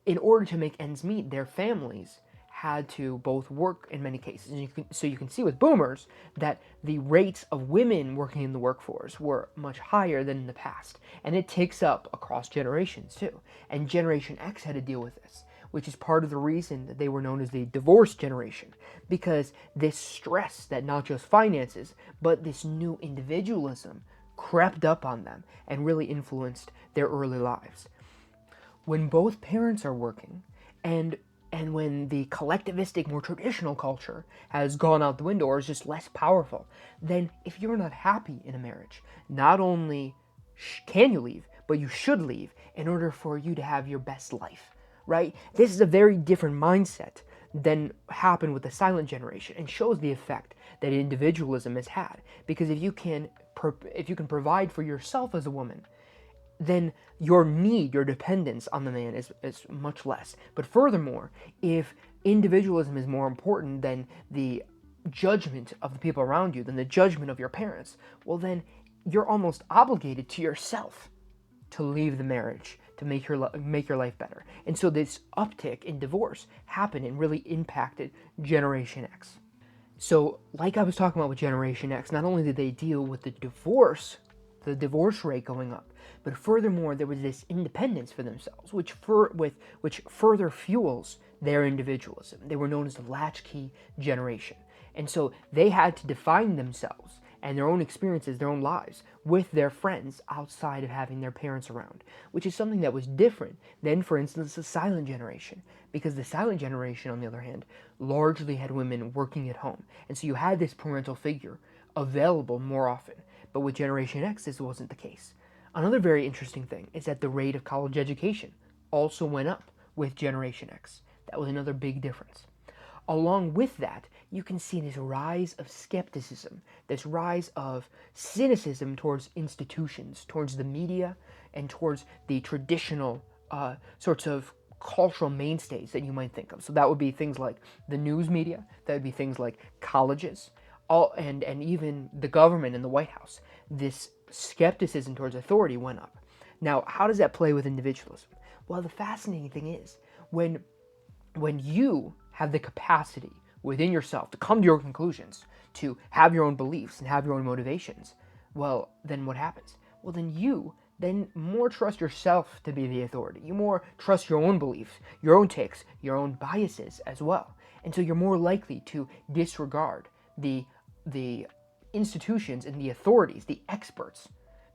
Speaker 1: in order to make ends meet, their families had to both work in many cases. And you can see with boomers that the rates of women working in the workforce were much higher than in the past. And it takes up across generations too. And Generation X had to deal with this, which is part of the reason that they were known as the divorce generation, because this stress that not just finances, but this new individualism crept up on them and really influenced their early lives. When both parents are working, and when the collectivistic, more traditional culture has gone out the window or is just less powerful, then if you're not happy in a marriage, not only can you leave, but you should leave in order for you to have your best life, right? This is a very different mindset than happened with the silent generation, and shows the effect that individualism has had. Because if you can provide for yourself as a woman, then your need, your dependence on the man is much less. But furthermore, if individualism is more important than the judgment of the people around you, than the judgment of your parents, well then you're almost obligated to yourself to leave the marriage, to make your life better. And so this uptick in divorce happened and really impacted Generation X. So like I was talking about with Generation X, not only did they deal with the divorce rate going up, but furthermore there was this independence for themselves, which further fuels their individualism. They were known as the latchkey generation. And so they had to define themselves and their own experiences, their own lives, with their friends outside of having their parents around, which is something that was different than, for instance, the silent generation, because the silent generation, on the other hand, largely had women working at home, and so you had this parental figure available more often. But with Generation X, this wasn't the case. Another very interesting thing is that the rate of college education also went up with Generation X. That was another big difference. Along with that, you can see this rise of skepticism, this rise of cynicism towards institutions, towards the media, and towards the traditional sorts of cultural mainstays that you might think of. So that would be things like the news media, that would be things like colleges, and even the government and the White House. This skepticism towards authority went up. Now, how does that play with individualism? Well, the fascinating thing is, when you have the capacity within yourself to come to your conclusions, to have your own beliefs and have your own motivations, well, then what happens? Well, then you more trust yourself to be the authority. You more trust your own beliefs, your own takes, your own biases as well. And so you're more likely to disregard the institutions and the authorities, the experts,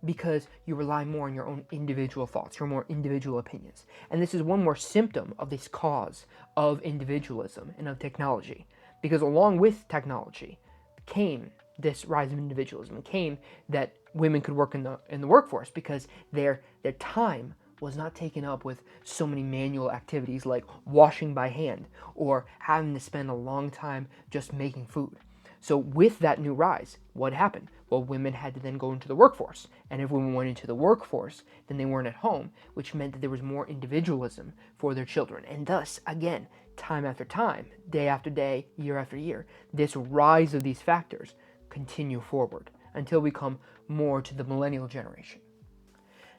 Speaker 1: because you rely more on your own individual thoughts, your more individual opinions. And this is one more symptom of this cause of individualism and of technology, because along with technology came this rise of individualism, came that women could work in the workforce because their time was not taken up with so many manual activities like washing by hand or having to spend a long time just making food. So with that new rise, what happened? Well, women had to then go into the workforce. And if women went into the workforce, then they weren't at home, which meant that there was more individualism for their children. And thus, again, time after time, day after day, year after year, this rise of these factors continue forward until we come more to the millennial generation.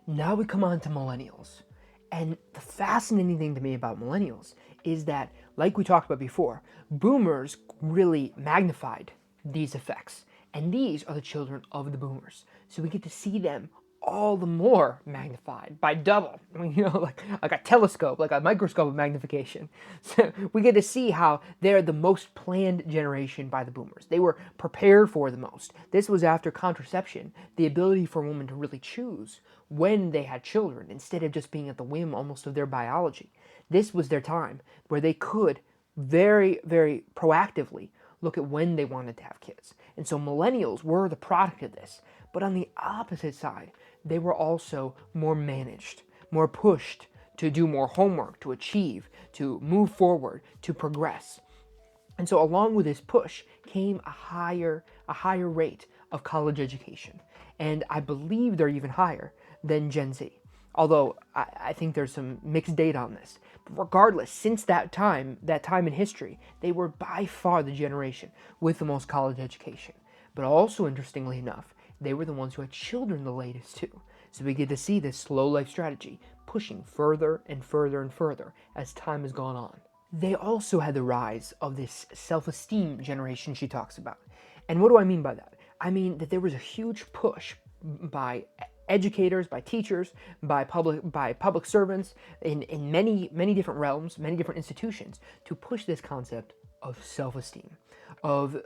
Speaker 1: Now we come on to millennials. And the fascinating thing to me about millennials is that, like we talked about before, boomers really magnified these effects. And these are the children of the boomers. So we get to see them all the more magnified by double. I mean, like a telescope, like a microscope of magnification. So we get to see how they're the most planned generation by the boomers. They were prepared for the most. This was after contraception, the ability for women to really choose when they had children instead of just being at the whim almost of their biology. This was their time where they could very, very proactively look at when they wanted to have kids. And so millennials were the product of this. But on the opposite side, they were also more managed, more pushed to do more homework, to achieve, to move forward, to progress. And so along with this push came a higher rate of college education. And I believe they're even higher than Gen Z. Although I think there's some mixed data on this. But regardless, since that time in history, they were by far the generation with the most college education. But also, interestingly enough, they were the ones who had children the latest too. So we get to see this slow life strategy pushing further and further and further as time has gone on. They also had the rise of this self-esteem generation she talks about. And what do I mean by that? I mean that there was a huge push by educators, by teachers, by public servants in many different realms, many different institutions to push this concept of self-esteem, of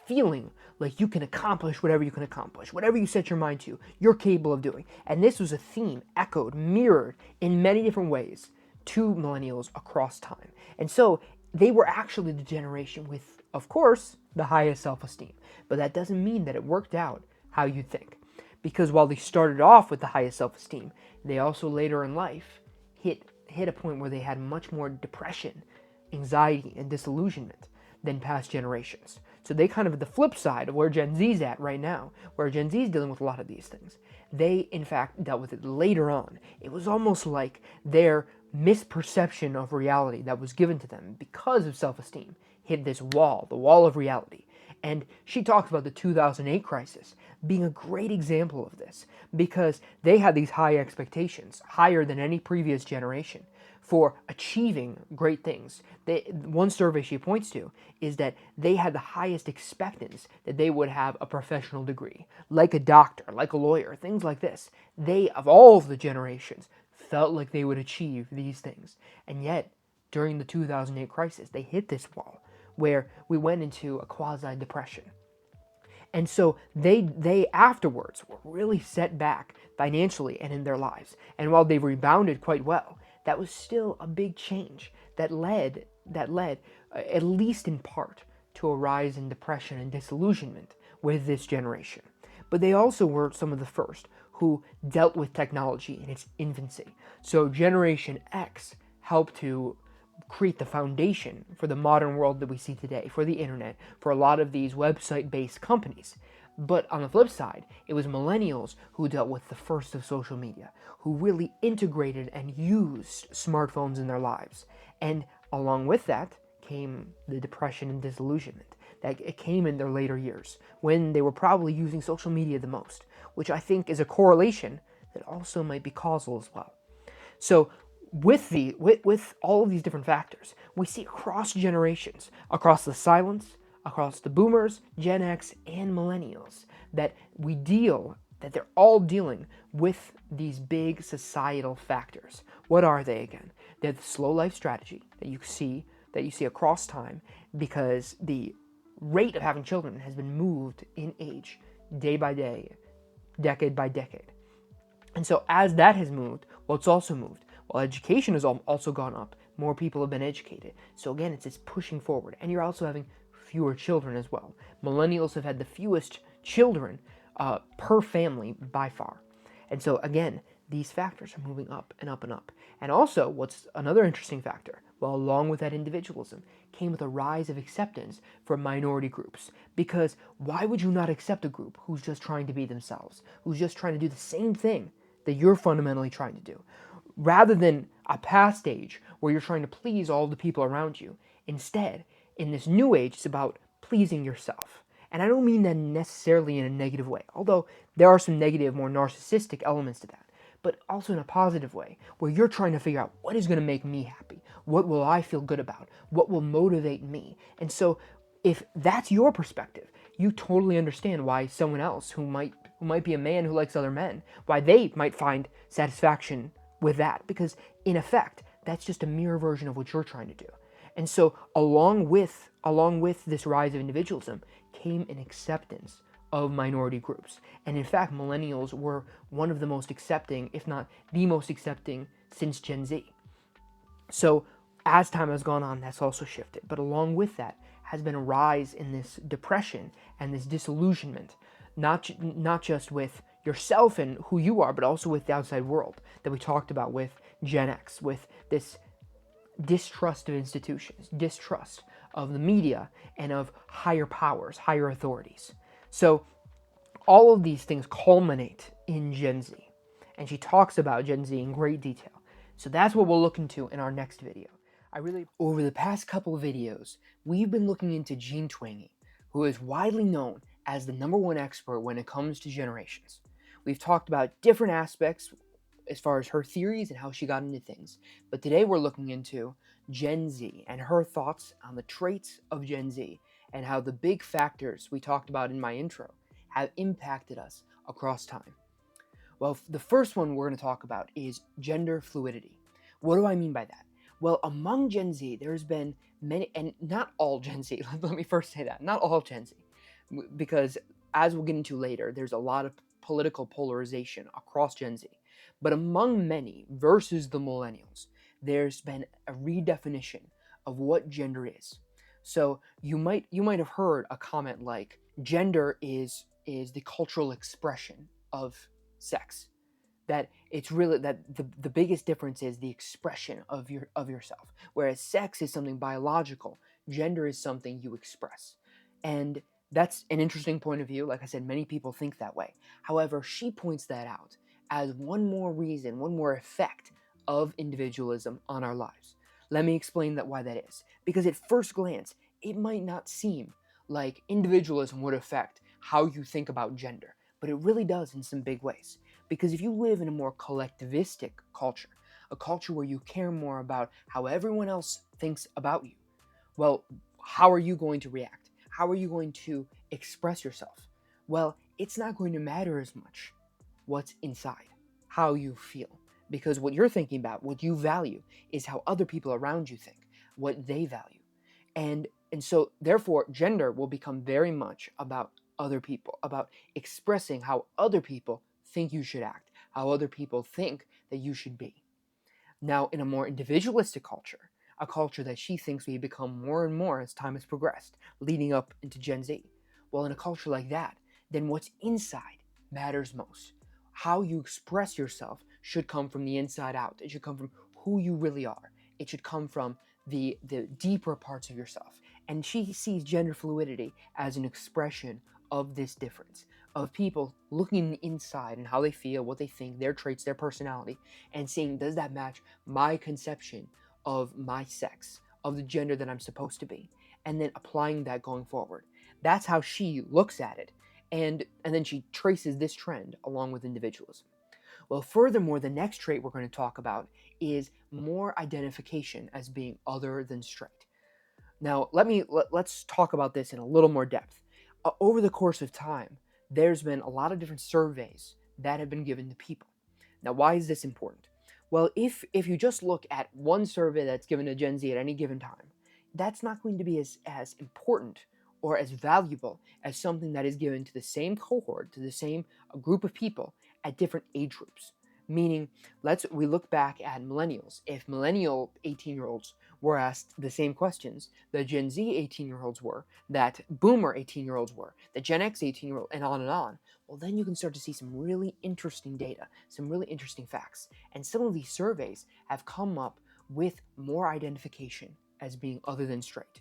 Speaker 1: feeling like you can accomplish whatever you can accomplish, whatever you set your mind to, you're capable of doing. And this was a theme echoed, mirrored in many different ways to millennials across time. And so they were actually the generation with, of course, the highest self-esteem. But that doesn't mean that it worked out how you think. Because while they started off with the highest self-esteem, they also later in life hit a point where they had much more depression, anxiety, and disillusionment than past generations. So they kind of at the flip side of where Gen Z's at right now, where Gen Z is dealing with a lot of these things. They, in fact, dealt with it later on. It was almost like their misperception of reality that was given to them because of self-esteem hit this wall, the wall of reality. And she talks about the 2008 crisis being a great example of this because they had these high expectations, higher than any previous generation, for achieving great things. One survey she points to is that they had the highest expectance that they would have a professional degree, like a doctor, like a lawyer, things like this. They, of all of the generations, felt like they would achieve these things. And yet, during the 2008 crisis, they hit this wall where we went into a quasi-depression. And so they afterwards were really set back financially and in their lives. And while they rebounded quite well, that was still a big change that led, at least in part, to a rise in depression and disillusionment with this generation. But they also were some of the first who dealt with technology in its infancy. So Generation X helped to create the foundation for the modern world that we see today, for the internet, for a lot of these website-based companies. But on the flip side, it was millennials who dealt with the first of social media, who really integrated and used smartphones in their lives. And along with that came the depression and disillusionment. That it came in their later years, when they were probably using social media the most, which I think is a correlation that also might be causal as well. So with all of these different factors, we see across generations, across the silence, across the boomers, Gen X, and millennials, that they're all dealing with these big societal factors. What are they again? They're the slow life strategy that you see across time, because the rate of having children has been moved in age, day by day, decade by decade. And so as that has moved, well, it's also moved. Well, education has also gone up. More people have been educated. So again, it's this pushing forward. And you're also having fewer children as well. Millennials have had the fewest children per family by far. And so again, these factors are moving up and up and up. And also, what's another interesting factor, Well, along with that individualism came with a rise of acceptance from minority groups. Because why would you not accept a group who's just trying to be themselves, who's just trying to do the same thing that you're fundamentally trying to do? Rather than a past age where you're trying to please all the people around you, instead, in this new age, it's about pleasing yourself. And I don't mean that necessarily in a negative way, although there are some negative, more narcissistic elements to that, but also in a positive way, where you're trying to figure out what is going to make me happy, what will I feel good about, what will motivate me. And so, if that's your perspective, you totally understand why someone else who might be a man who likes other men, why they might find satisfaction with that, because in effect, that's just a mirror version of what you're trying to do. And so, along with this rise of individualism came an acceptance of minority groups. And in fact, millennials were one of the most accepting, if not the most accepting, since Gen Z. So as time has gone on, that's also shifted. But along with that has been a rise in this depression and this disillusionment, not just with yourself and who you are, but also with the outside world that we talked about with Gen X, with this distrust of institutions, distrust of the media, and of higher powers, higher authorities. So all of these things culminate in Gen Z. And she talks about Gen Z in great detail. So that's what we'll look into in our next video. Over the past couple of videos, we've been looking into Jean Twenge, who is widely known as the #1 expert when it comes to generations. We've talked about different aspects as far as her theories and how she got into things. But today we're looking into Gen Z and her thoughts on the traits of Gen Z and how the big factors we talked about in my intro have impacted us across time. Well, the first one we're going to talk about is gender fluidity. What do I mean by that? Well, among Gen Z, there's been many, and not all Gen Z, let me first say that, not all Gen Z, because as we'll get into later, there's a lot of political polarization across Gen Z. But among many versus the millennials, there's been a redefinition of what gender is. So you might have heard a comment like gender is the cultural expression of sex. That it's really that the biggest difference is the expression of yourself. Whereas sex is something biological, gender is something you express. And that's an interesting point of view. Like I said, many people think that way. However, she points that out as one more reason, one more effect of individualism on our lives. Let me explain why that is. Because at first glance, it might not seem like individualism would affect how you think about gender, but it really does in some big ways. Because if you live in a more collectivistic culture, a culture where you care more about how everyone else thinks about you, well, how are you going to react? How are you going to express yourself? Well, it's not going to matter as much what's inside, how you feel. Because what you're thinking about, what you value, is how other people around you think, what they value. And so, therefore, gender will become very much about other people, about expressing how other people think you should act, how other people think that you should be. Now, in a more individualistic culture, a culture that she thinks we become more and more as time has progressed, leading up into Gen Z, well, in a culture like that, then what's inside matters most. How you express yourself should come from the inside out. It should come from who you really are. It should come from the deeper parts of yourself. And she sees gender fluidity as an expression of this difference, of people looking inside and how they feel, what they think, their traits, their personality, and seeing, does that match my conception of my sex, of the gender that I'm supposed to be, and then applying that going forward. That's how she looks at it, and then she traces this trend along with individualism. Well, furthermore, the next trait we're going to talk about is more identification as being other than straight. Now, let's talk about this in a little more depth. Over the course of time, there's been a lot of different surveys that have been given to people. Now, why is this important? Well, if you just look at one survey that's given to Gen Z at any given time, that's not going to be as important or as valuable as something that is given to the same cohort, to the same group of people at different age groups. Meaning, we look back at millennials. If millennial 18-year-olds were asked the same questions that Gen Z 18-year-olds were, that boomer 18-year-olds were, that Gen X 18-year-olds, and on, well, then you can start to see some really interesting data, some really interesting facts. And some of these surveys have come up with more identification as being other than straight.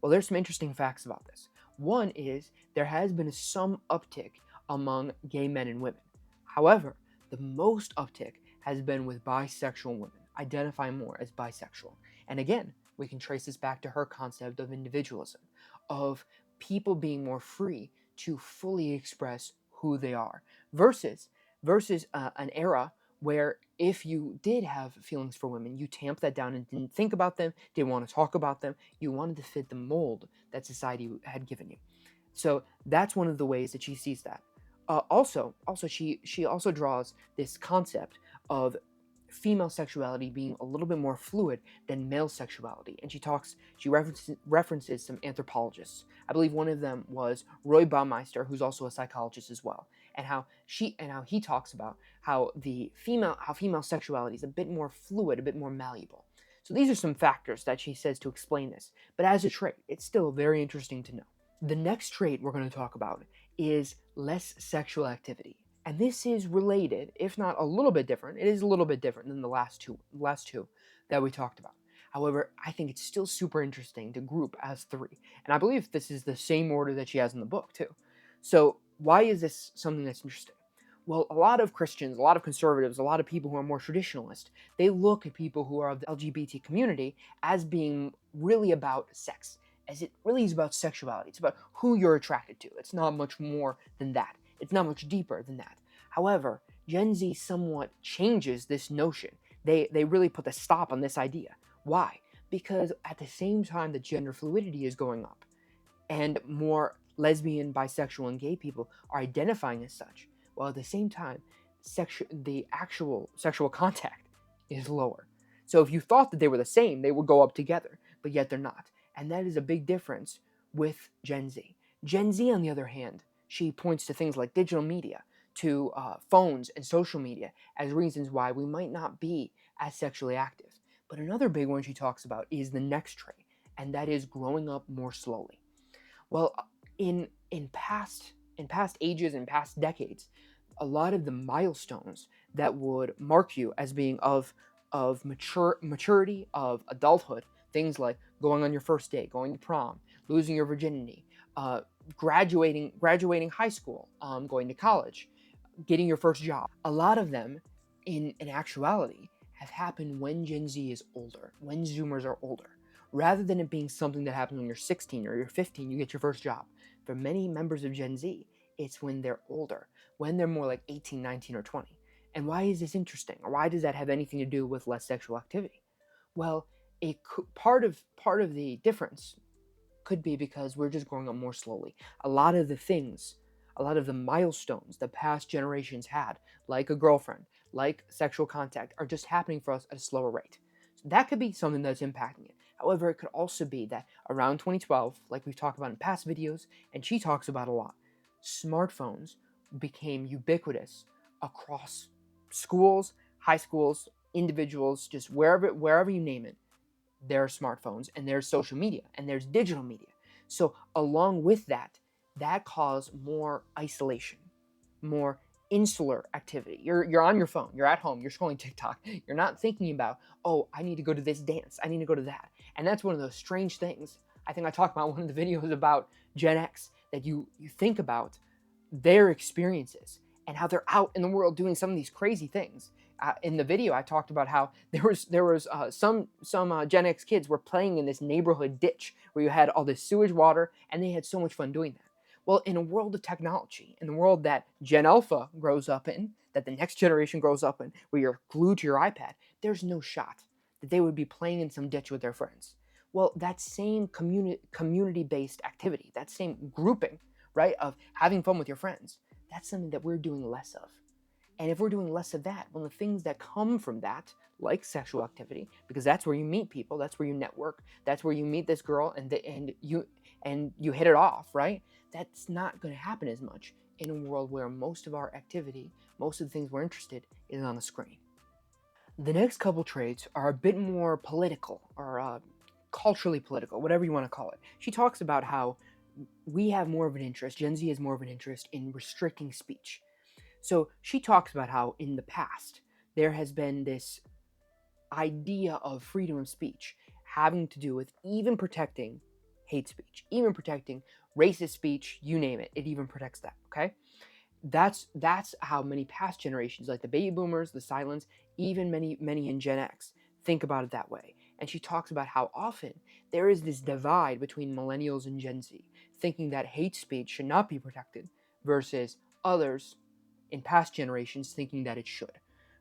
Speaker 1: Well, there's some interesting facts about this. One is there has been some uptick among gay men and women. However, the most uptick has been with bisexual women, identifying more as bisexual. And again, we can trace this back to her concept of individualism, of people being more free to fully express who they are, versus an era where if you did have feelings for women, you tamped that down and didn't think about them, didn't want to talk about them. You wanted to fit the mold that society had given you. So that's one of the ways that she sees that. Also, she also draws this concept of female sexuality being a little bit more fluid than male sexuality, and she references some anthropologists. I believe one of them was Roy Baumeister, who's also a psychologist as well, and how he talks about how female sexuality is a bit more fluid, a bit more malleable. So these are some factors that she says to explain this, but as a trait, it's still very interesting to know. The next trait we're going to talk about is less sexual activity. And this is related, if not a little bit different. It is a little bit different than the last two that we talked about. However, I think it's still super interesting to group as three. And I believe this is the same order that she has in the book too. So why is this something that's interesting? Well, a lot of Christians, a lot of conservatives, a lot of people who are more traditionalist, they look at people who are of the LGBT community as being really about sex, as it really is about sexuality. It's about who you're attracted to. It's not much more than that. It's not much deeper than that. However, Gen Z somewhat changes this notion. They really put a stop on this idea. Why? Because at the same time that gender fluidity is going up and more lesbian, bisexual, and gay people are identifying as such, while at the same time, the actual sexual contact is lower. So if you thought that they were the same, they would go up together, but yet they're not. And that is a big difference with Gen Z. Gen Z, on the other hand, she points to things like digital media, to phones and social media as reasons why we might not be as sexually active. But another big one she talks about is the next trait, and that is growing up more slowly. Well, in past ages and past decades, a lot of the milestones that would mark you as being of maturity, of adulthood, things like going on your first date, going to prom, losing your virginity, graduating high school, going to college, getting your first job. A lot of them, in actuality, have happened when Gen Z is older, when Zoomers are older, rather than it being something that happens when you're 16 or you're 15, you get your first job. For many members of Gen Z, it's when they're older, when they're more like 18, 19, or 20. And why is this interesting? Or why does that have anything to do with less sexual activity? Well, part of the difference could be because we're just growing up more slowly. A lot of the milestones that past generations had, like a girlfriend, like sexual contact, are just happening for us at a slower rate. So that could be something that's impacting it. However, it could also be that around 2012, like we've talked about in past videos, and she talks about a lot, smartphones became ubiquitous across schools, high schools, individuals, just wherever you name it. There are smartphones, and there's social media, and there's digital media. So along with that, that caused more isolation, more insular activity. You're on your phone, you're at home, you're scrolling TikTok. You're not thinking about, oh, I need to go to this dance, I need to go to that. And that's one of those strange things. I think I talked about one of the videos about Gen X, that you think about their experiences and how they're out in the world doing some of these crazy things. In the video, I talked about how there was some Gen X kids were playing in this neighborhood ditch where you had all this sewage water, and they had so much fun doing that. Well, in a world of technology, in the world that Gen Alpha grows up in, that the next generation grows up in, where you're glued to your iPad, there's no shot that they would be playing in some ditch with their friends. Well, that same community-based activity, that same grouping, right, of having fun with your friends, that's something that we're doing less of. And if we're doing less of that, well, the things that come from that, like sexual activity, because that's where you meet people, that's where you network, that's where you meet this girl, and you hit it off, right? That's not going to happen as much in a world where most of our activity, most of the things we're interested in, is on the screen. The next couple traits are a bit more political, or culturally political, whatever you want to call it. She talks about how we have more of an interest, Gen Z has more of an interest in restricting speech. So she talks about how in the past there has been this idea of freedom of speech having to do with even protecting hate speech, even protecting racist speech, you name it, it even protects that, okay? That's how many past generations, like the baby boomers, the silents, even many in Gen X, think about it that way. And she talks about how often there is this divide between millennials and Gen Z, thinking that hate speech should not be protected, versus others in past generations thinking that it should.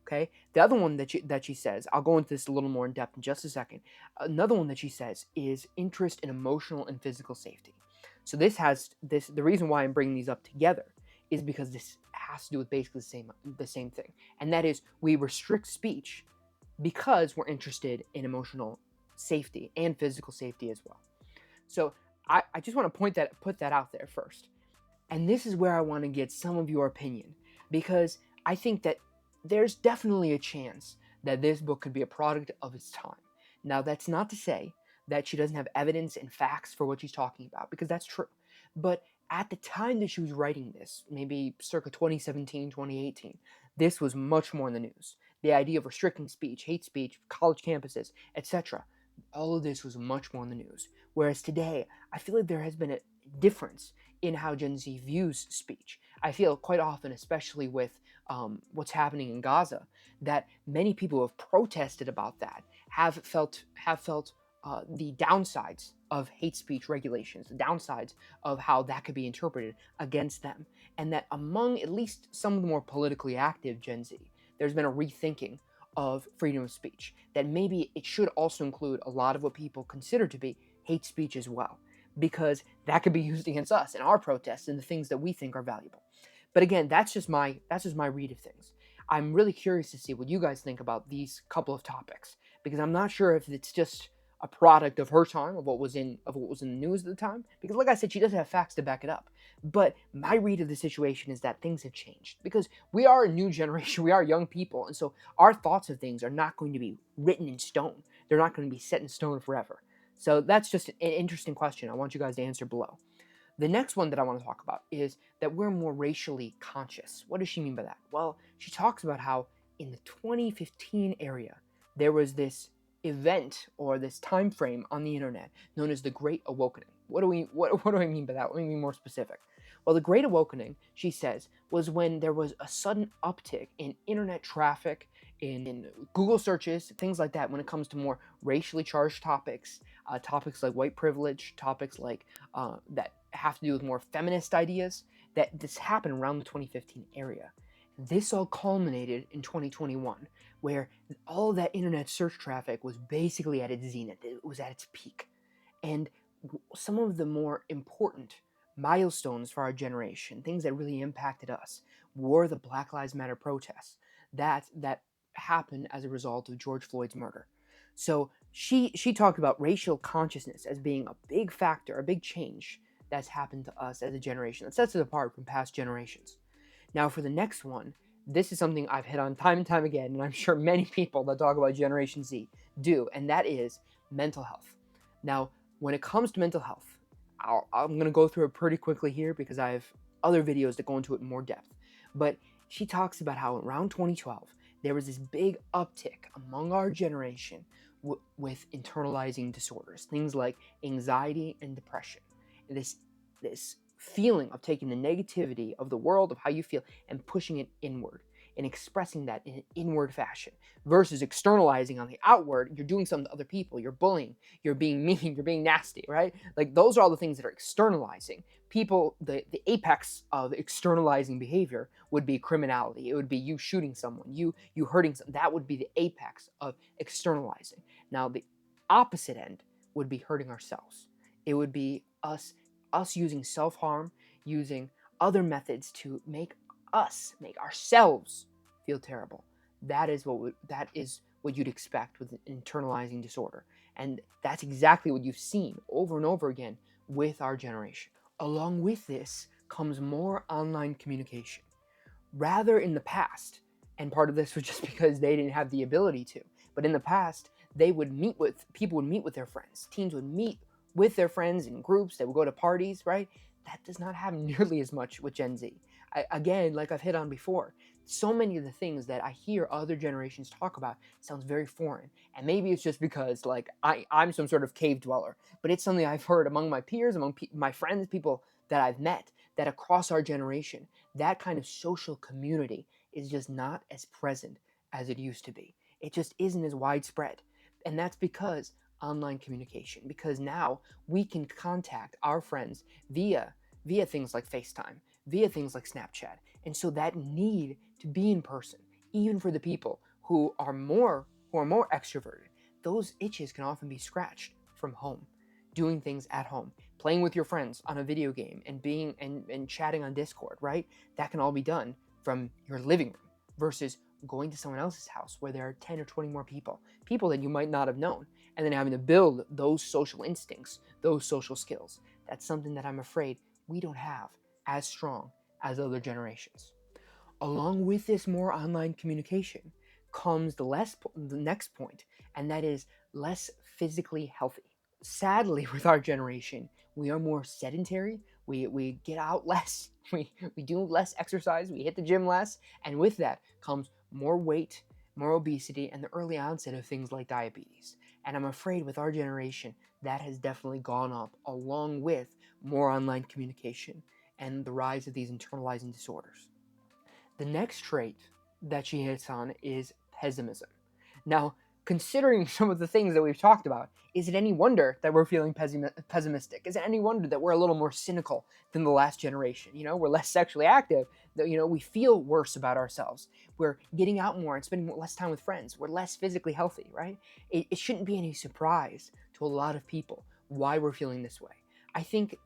Speaker 1: Okay. The other one that she says, I'll go into this a little more in depth in just a second. Another one that she says is interest in emotional and physical safety. So the reason why I'm bringing these up together is because this has to do with basically the same thing, and that is we restrict speech because we're interested in emotional safety and physical safety as well. So I just want to put that out there first. And this is where I want to get some of your opinion, because I think that there's definitely a chance that this book could be a product of its time. Now, that's not to say that she doesn't have evidence and facts for what she's talking about, because that's true. But at the time that she was writing this, maybe circa 2017, 2018, this was much more in the news. The idea of restricting speech, hate speech, college campuses, etc. All of this was much more in the news. Whereas today, I feel like there has been a difference in how Gen Z views speech. I feel quite often, especially with what's happening in Gaza, that many people who have protested about that have felt the downsides of hate speech regulations, the downsides of how that could be interpreted against them, and that among at least some of the more politically active Gen Z, there's been a rethinking of freedom of speech, that maybe it should also include a lot of what people consider to be hate speech as well, because that could be used against us in our protests and the things that we think are valuable. But again, that's just my read of things. I'm really curious to see what you guys think about these couple of topics, because I'm not sure if it's just a product of her time, of what was in the news at the time, because like I said, she doesn't have facts to back it up. But my read of the situation is that things have changed, because we are a new generation, we are young people, and so our thoughts of things are not going to be written in stone. They're not going to be set in stone forever. So that's just an interesting question I want you guys to answer below. The next one that I want to talk about is that we're more racially conscious. What does she mean by that? Well, she talks about how in the 2015 area, there was this event or this time frame on the internet known as the Great Awakening. What do I mean by that? Let me be more specific. Well, the Great Awakening, she says, was when there was a sudden uptick in internet traffic, in Google searches, things like that, when it comes to more racially charged topics, topics like white privilege, topics like that have to do with more feminist ideas, that this happened around the 2015 area. This all culminated in 2021, where all of that internet search traffic was basically at its zenith. It was at its peak. And some of the more important milestones for our generation, things that really impacted us, were the Black Lives Matter protests that happened as a result of George Floyd's murder. So she talked about racial consciousness as being a big factor, a big change that's happened to us as a generation that sets us apart from past generations. Now, for the next one, this is something I've hit on time and time again, and I'm sure many people that talk about Generation Z do, and that is mental health. Now, when it comes to mental health, I'm going to go through it pretty quickly here because I have other videos that go into it in more depth. But she talks about how around 2012, there was this big uptick among our generation with internalizing disorders, things like anxiety and depression. This feeling of taking the negativity of the world, of how you feel, and pushing it inward and expressing that in an inward fashion versus externalizing on the outward. You're doing something to other people, you're bullying, you're being mean, you're being nasty, right? Like those are all the things that are externalizing. People, the apex of externalizing behavior would be criminality. It would be you shooting someone, you hurting someone. That would be the apex of externalizing. Now the opposite end would be hurting ourselves. It would be us using self-harm, using other methods to make ourselves feel terrible. That is what you'd expect with an internalizing disorder. And that's exactly what you've seen over and over again with our generation. Along with this comes more online communication. Rather in the past, and part of this was just because they didn't have the ability to, but in the past, people would meet with their friends. Teens would meet with their friends in groups. They would go to parties, right? That does not happen nearly as much with Gen Z. Again, like I've hit on before, so many of the things that I hear other generations talk about sounds very foreign. And maybe it's just because like I'm some sort of cave dweller, but it's something I've heard among my peers, among my friends, people that I've met, that across our generation, that kind of social community is just not as present as it used to be. It just isn't as widespread. And that's because online communication, because now we can contact our friends via things like FaceTime, via things like Snapchat. And so that need to be in person, even for the people who are more extroverted, those itches can often be scratched from home, doing things at home, playing with your friends on a video game and being and chatting on Discord, right? That can all be done from your living room versus going to someone else's house where there are 10 or 20 more people that you might not have known, and then having to build those social instincts, those social skills. That's something that I'm afraid we don't have as strong as other generations. Along with this more online communication comes the next point, and that is less physically healthy. Sadly, with our generation, we are more sedentary. We get out less. We do less exercise. We hit the gym less. And with that comes more weight, more obesity, and the early onset of things like diabetes. And I'm afraid with our generation, that has definitely gone up along with more online communication and the rise of these internalizing disorders. The next trait that she hits on is pessimism. Now, considering some of the things that we've talked about, is it any wonder that we're feeling pessimistic? Is it any wonder that we're a little more cynical than the last generation? We're less sexually active. We feel worse about ourselves. We're getting out more and spending less time with friends. We're less physically healthy, right? It shouldn't be any surprise to a lot of people why we're feeling this way. I think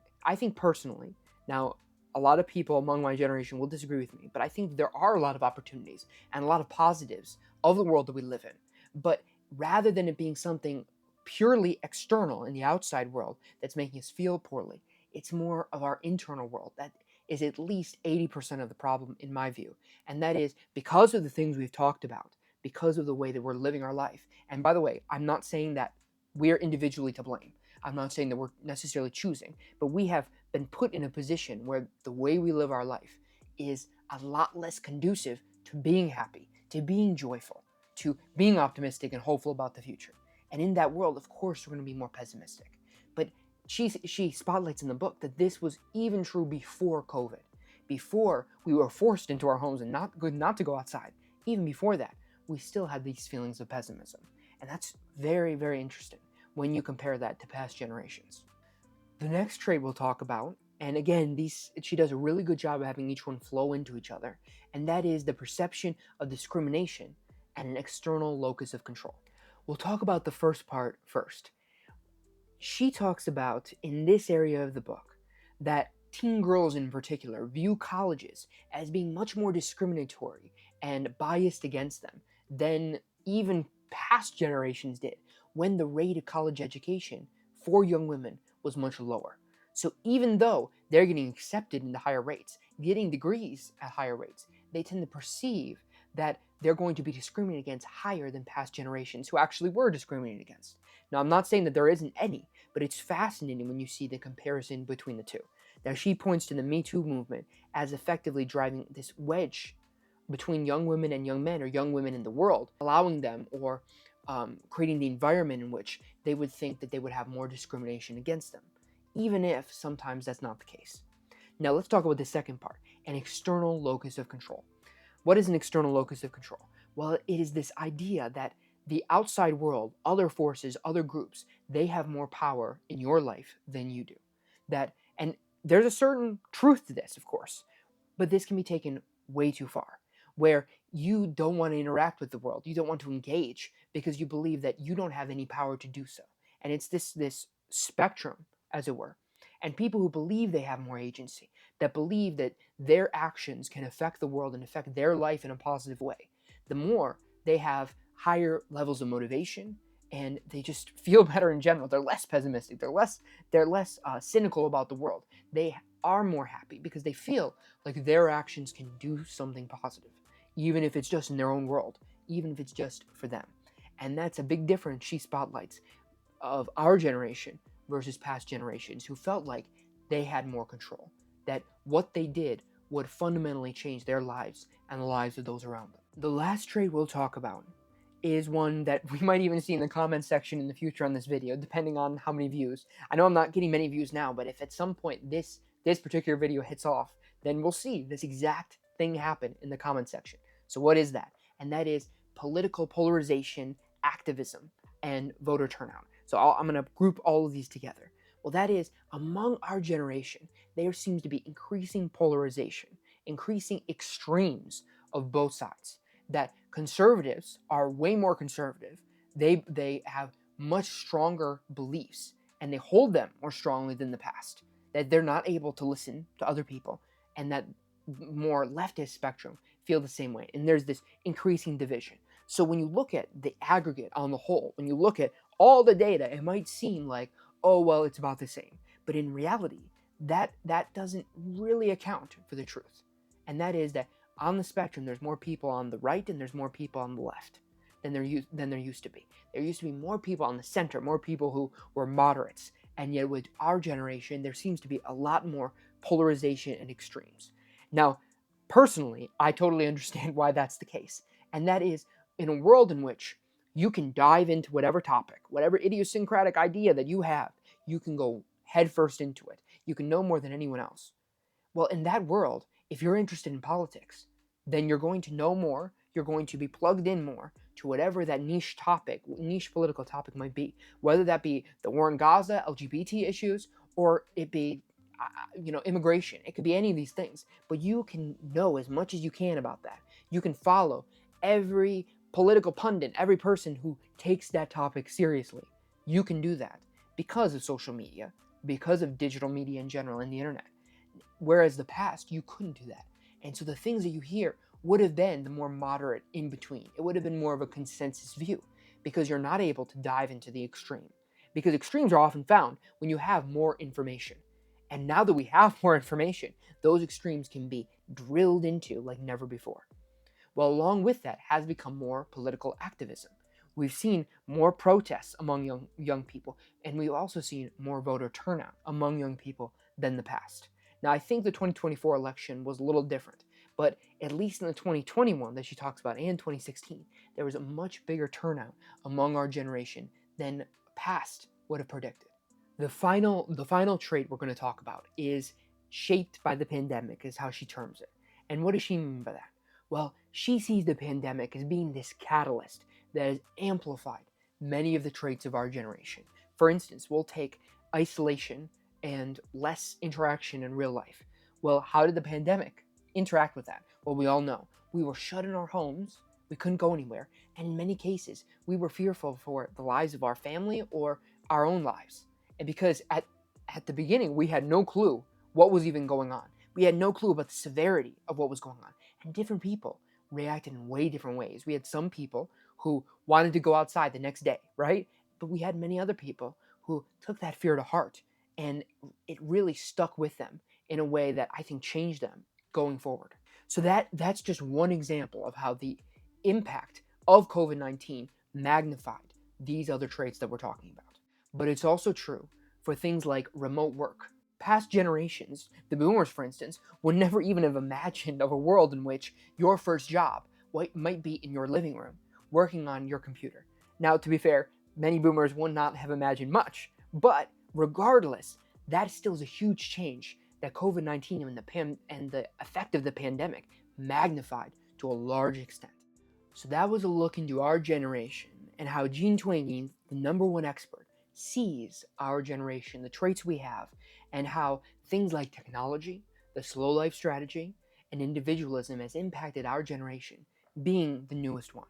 Speaker 1: personally, now a lot of people among my generation will disagree with me, but I think there are a lot of opportunities and a lot of positives of the world that we live in. But rather than it being something purely external in the outside world that's making us feel poorly, it's more of our internal world that is at least 80% of the problem, in my view. And that is because of the things we've talked about, because of the way that we're living our life. And by the way, I'm not saying that we're individually to blame. I'm not saying that we're necessarily choosing, but we have been put in a position where the way we live our life is a lot less conducive to being happy, to being joyful, to being optimistic and hopeful about the future. And in that world, of course, we're going to be more pessimistic. But she spotlights in the book that this was even true before COVID, before we were forced into our homes and not to go outside. Even before that, we still had these feelings of pessimism. And that's very, very interesting when you compare that to past generations. The next trait we'll talk about, and again, she does a really good job of having each one flow into each other, and that is the perception of discrimination and an external locus of control. We'll talk about the first part first. She talks about, in this area of the book, that teen girls in particular view colleges as being much more discriminatory and biased against them than even past generations did, when the rate of college education for young women was much lower. So even though they're getting accepted into higher rates, getting degrees at higher rates, they tend to perceive that they're going to be discriminated against higher than past generations who actually were discriminated against. Now, I'm not saying that there isn't any, but it's fascinating when you see the comparison between the two. Now, she points to the Me Too movement as effectively driving this wedge between young women and young men, or young women in the world, allowing them or creating the environment in which they would think that they would have more discrimination against them, even if sometimes that's not the case. Now, let's talk about the second part, an external locus of control. What is an external locus of control? Well, it is this idea that the outside world, other forces, other groups, they have more power in your life than you do. And there's a certain truth to this, of course, but this can be taken way too far, where you don't want to interact with the world, you don't want to engage because you believe that you don't have any power to do so. And it's this spectrum, as it were. And people who believe they have more agency, that believe that their actions can affect the world and affect their life in a positive way, the more they have higher levels of motivation, and they just feel better in general. They're less pessimistic. They're less cynical about the world. They are more happy because they feel like their actions can do something positive, even if it's just in their own world, even if it's just for them. And that's a big difference she spotlights of our generation versus past generations who felt like they had more control, that what they did would fundamentally change their lives and the lives of those around them. The last trait we'll talk about is one that we might even see in the comment section in the future on this video, depending on how many views. I know I'm not getting many views now, but if at some point this particular video hits off, then we'll see this exact thing happen in the comment section. So what is that? And that is political polarization, activism, and voter turnout. So I'm going to group all of these together. Well, that is, among our generation, there seems to be increasing polarization, increasing extremes of both sides. That conservatives are way more conservative. They have much stronger beliefs, and they hold them more strongly than the past. That they're not able to listen to other people, and that more leftist spectrum feel the same way. And there's this increasing division. So when you look at the aggregate on the whole, when you look at all the data, it might seem like, oh, well, it's about the same. But in reality, that doesn't really account for the truth. And that is that on the spectrum, there's more people on the right and there's more people on the left than there used to be. There used to be more people on the center, more people who were moderates. And yet with our generation, there seems to be a lot more polarization and extremes. Now, personally, I totally understand why that's the case. And that is, in a world in which you can dive into whatever topic, whatever idiosyncratic idea that you have, you can go headfirst into it. You can know more than anyone else. Well, in that world, if you're interested in politics, then you're going to know more, you're going to be plugged in more to whatever that niche political topic might be, whether that be the war in Gaza, LGBT issues, or it be immigration. It could be any of these things, but you can know as much as you can about that. You can follow every political pundit, every person who takes that topic seriously. You can do that because of social media, because of digital media in general and the internet. Whereas the past, you couldn't do that. And so the things that you hear would have been the more moderate in between. It would have been more of a consensus view because you're not able to dive into the extreme. Because extremes are often found when you have more information. And now that we have more information, those extremes can be drilled into like never before. Well, along with that has become more political activism. We've seen more protests among young people, and we've also seen more voter turnout among young people than the past. Now, I think the 2024 election was a little different, but at least in the 2021 that she talks about and 2016, there was a much bigger turnout among our generation than past would have predicted. The final trait we're going to talk about is shaped by the pandemic, is how she terms it. And what does she mean by that? Well, she sees the pandemic as being this catalyst that has amplified many of the traits of our generation. For instance, we'll take isolation and less interaction in real life. Well, how did the pandemic interact with that? Well, we all know. We were shut in our homes, we couldn't go anywhere, and in many cases, we were fearful for the lives of our family or our own lives. And because at the beginning, we had no clue what was even going on. We had no clue about the severity of what was going on. And different people reacted in way different ways. We had some people who wanted to go outside the next day, right? But we had many other people who took that fear to heart, and it really stuck with them in a way that I think changed them going forward. So that's just one example of how the impact of COVID-19 magnified these other traits that we're talking about. But it's also true for things like remote work. Past generations, the boomers for instance, would never even have imagined of a world in which your first job might be in your living room, working on your computer. Now, to be fair, many boomers would not have imagined much, but regardless, that still is a huge change that COVID-19 and the effect of the pandemic magnified to a large extent. So that was a look into our generation and how Jean Twenge, the #1 expert, sees our generation, the traits we have, and how things like technology, the slow life strategy, and individualism has impacted our generation, being the newest one.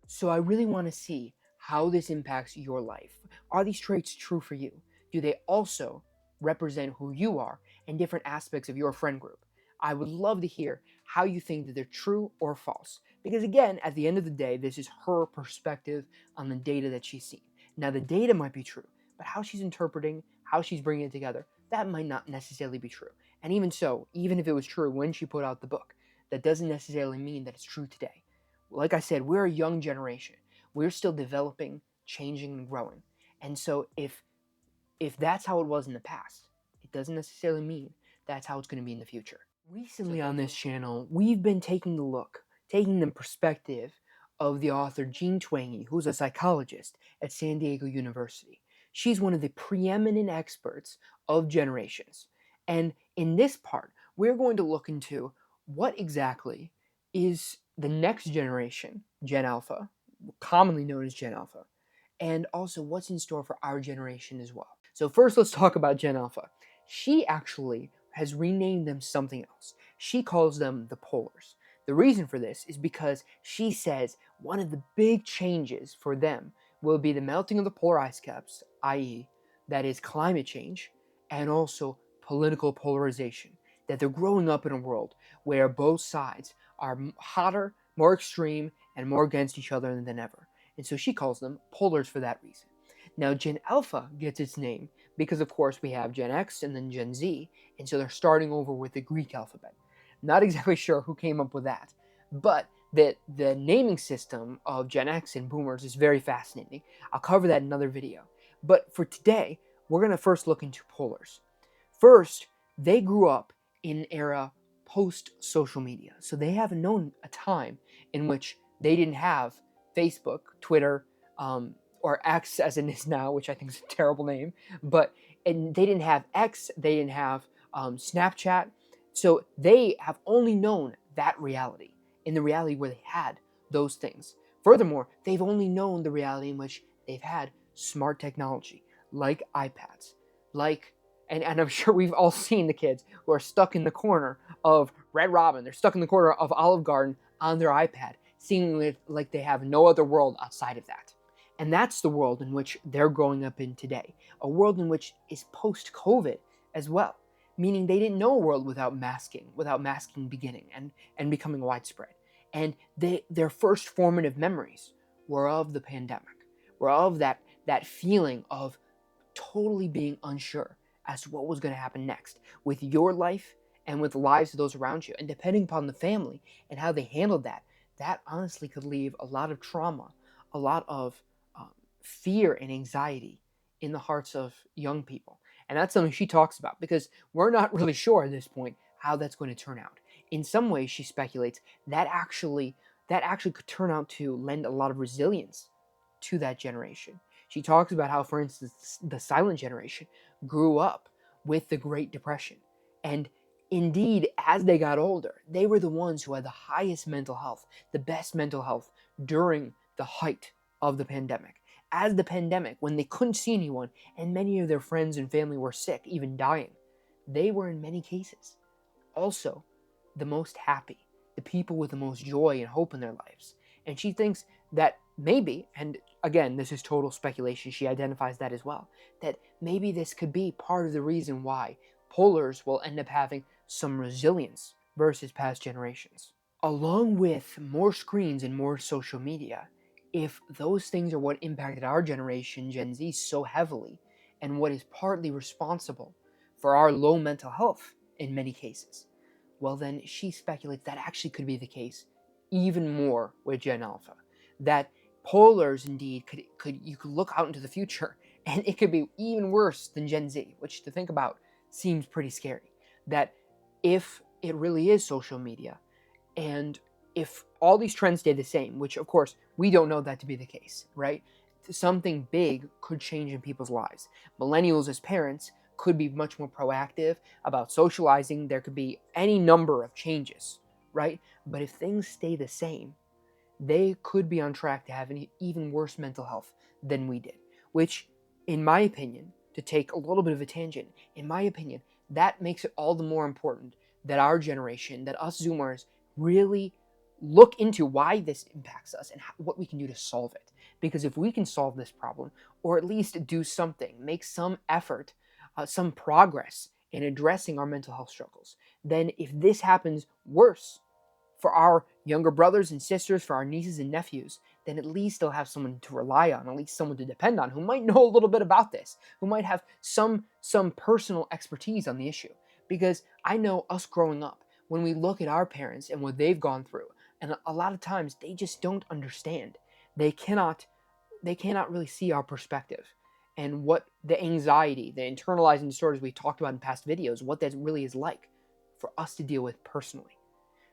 Speaker 1: So I really want to see how this impacts your life. Are these traits true for you? Do they also represent who you are and different aspects of your friend group? I would love to hear how you think that they're true or false. Because again, at the end of the day, this is her perspective on the data that she's seen. Now, the data might be true, but how she's interpreting, how she's bringing it together, that might not necessarily be true. And even so, even if it was true when she put out the book, that doesn't necessarily mean that it's true today. Like I said, we're a young generation. We're still developing, changing, and growing. And so if that's how it was in the past, it doesn't necessarily mean that's how it's going to be in the future. Recently on this channel, we've been taking the perspective of the author Jean Twenge, who's a psychologist at San Diego University. She's one of the preeminent experts of generations. And in this part, we're going to look into what exactly is the next generation, Gen Alpha, commonly known as Gen Alpha, and also what's in store for our generation as well. So first, let's talk about Gen Alpha. She actually has renamed them something else. She calls them the polars. The reason for this is because she says one of the big changes for them will be the melting of the polar ice caps, i.e., that is climate change, and also political polarization. That they're growing up in a world where both sides are hotter, more extreme, and more against each other than ever. And so she calls them polars for that reason. Now, Gen Alpha gets its name because, of course, we have Gen X and then Gen Z, and so they're starting over with the Greek alphabet. Not exactly sure who came up with that, but the naming system of Gen X and Boomers is very fascinating. I'll cover that in another video. But for today, we're going to first look into polars. First, they grew up in an era post-social media, so they haven't known a time in which they didn't have Facebook, Twitter, or X as it is now, which I think is a terrible name, but and they didn't have X, they didn't have Snapchat, so they have only known that reality, in the reality where they had those things. Furthermore, they've only known the reality in which they've had smart technology, like iPads, like, and I'm sure we've all seen the kids who are stuck in the corner of Red Robin, they're stuck in the corner of Olive Garden on their iPad, seemingly like they have no other world outside of that. And that's the world in which they're growing up in today, a world in which is post-COVID as well, meaning they didn't know a world without masking beginning and becoming widespread. And their first formative memories were of the pandemic, were of that feeling of totally being unsure as to what was going to happen next with your life and with the lives of those around you. And depending upon the family and how they handled that, that honestly could leave a lot of trauma, a lot of fear and anxiety in the hearts of young people. And that's something she talks about because we're not really sure at this point how that's going to turn out. In some ways, she speculates that actually could turn out to lend a lot of resilience to that generation. She talks about how, for instance, the silent generation grew up with the Great Depression. And indeed, as they got older, they were the ones who had the highest mental health, the best mental health during the height of the pandemic. As the pandemic, when they couldn't see anyone and many of their friends and family were sick, even dying, they were in many cases also the most happy, the people with the most joy and hope in their lives. And she thinks that maybe, and again, this is total speculation, she identifies that as well, that maybe this could be part of the reason why polars will end up having some resilience versus past generations. Along with more screens and more social media, if those things are what impacted our generation, Gen Z, so heavily, and what is partly responsible for our low mental health in many cases, well then she speculates that actually could be the case even more with Gen Alpha. That polars indeed you could look out into the future and it could be even worse than Gen Z, which to think about seems pretty scary. That if it really is social media, and if all these trends stay the same, which of course we don't know that to be the case, right? Something big could change in people's lives. Millennials as parents could be much more proactive about socializing. There could be any number of changes, right? But if things stay the same, they could be on track to have an even worse mental health than we did, which, in my opinion, to take a little bit of a tangent, in my opinion, that makes it all the more important that our generation, that us Zoomers, really look into why this impacts us and what we can do to solve it. Because if we can solve this problem, or at least do something, make some effort, some progress in addressing our mental health struggles, then if this happens worse for our younger brothers and sisters, for our nieces and nephews, then at least they'll have someone to rely on, at least someone to depend on, who might know a little bit about this, who might have some personal expertise on the issue. Because I know us growing up, when we look at our parents and what they've gone through, and a lot of times they just don't understand. They cannot really see our perspective and what the anxiety, the internalizing disorders we talked about in past videos, what that really is like for us to deal with personally.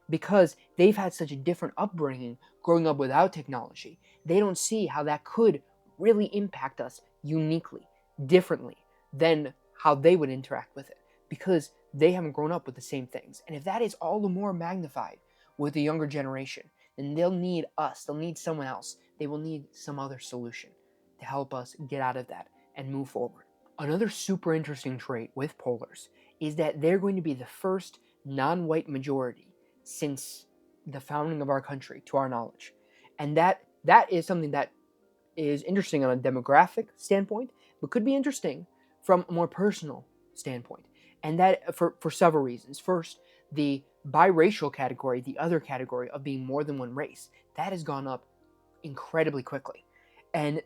Speaker 1: Because they've had such a different upbringing growing up without technology, they don't see how that could really impact us uniquely, differently than how they would interact with it, because they haven't grown up with the same things. And if that is all the more magnified with the younger generation, then they'll need us, they'll need someone else, they will need some other solution to help us get out of that and move forward. Another super interesting trait with polars is that they're going to be the first non-white majority since the founding of our country, to our knowledge. And that is something that is interesting on a demographic standpoint, but could be interesting from a more personal standpoint. And that for several reasons. First, the biracial category, the other category of being more than one race, that has gone up incredibly quickly. And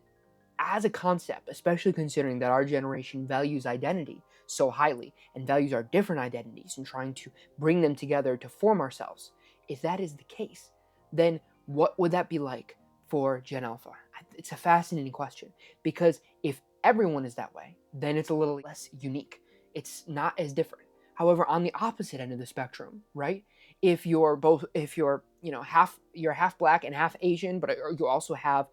Speaker 1: as a concept, especially considering that our generation values identity so highly and values our different identities and trying to bring them together to form ourselves, if that is the case, then what would that be like for Gen Alpha? It's a fascinating question, because if everyone is that way, then it's a little less unique. It's not as different. However, on the opposite end of the spectrum, right? If you're half black and half Asian, but you also have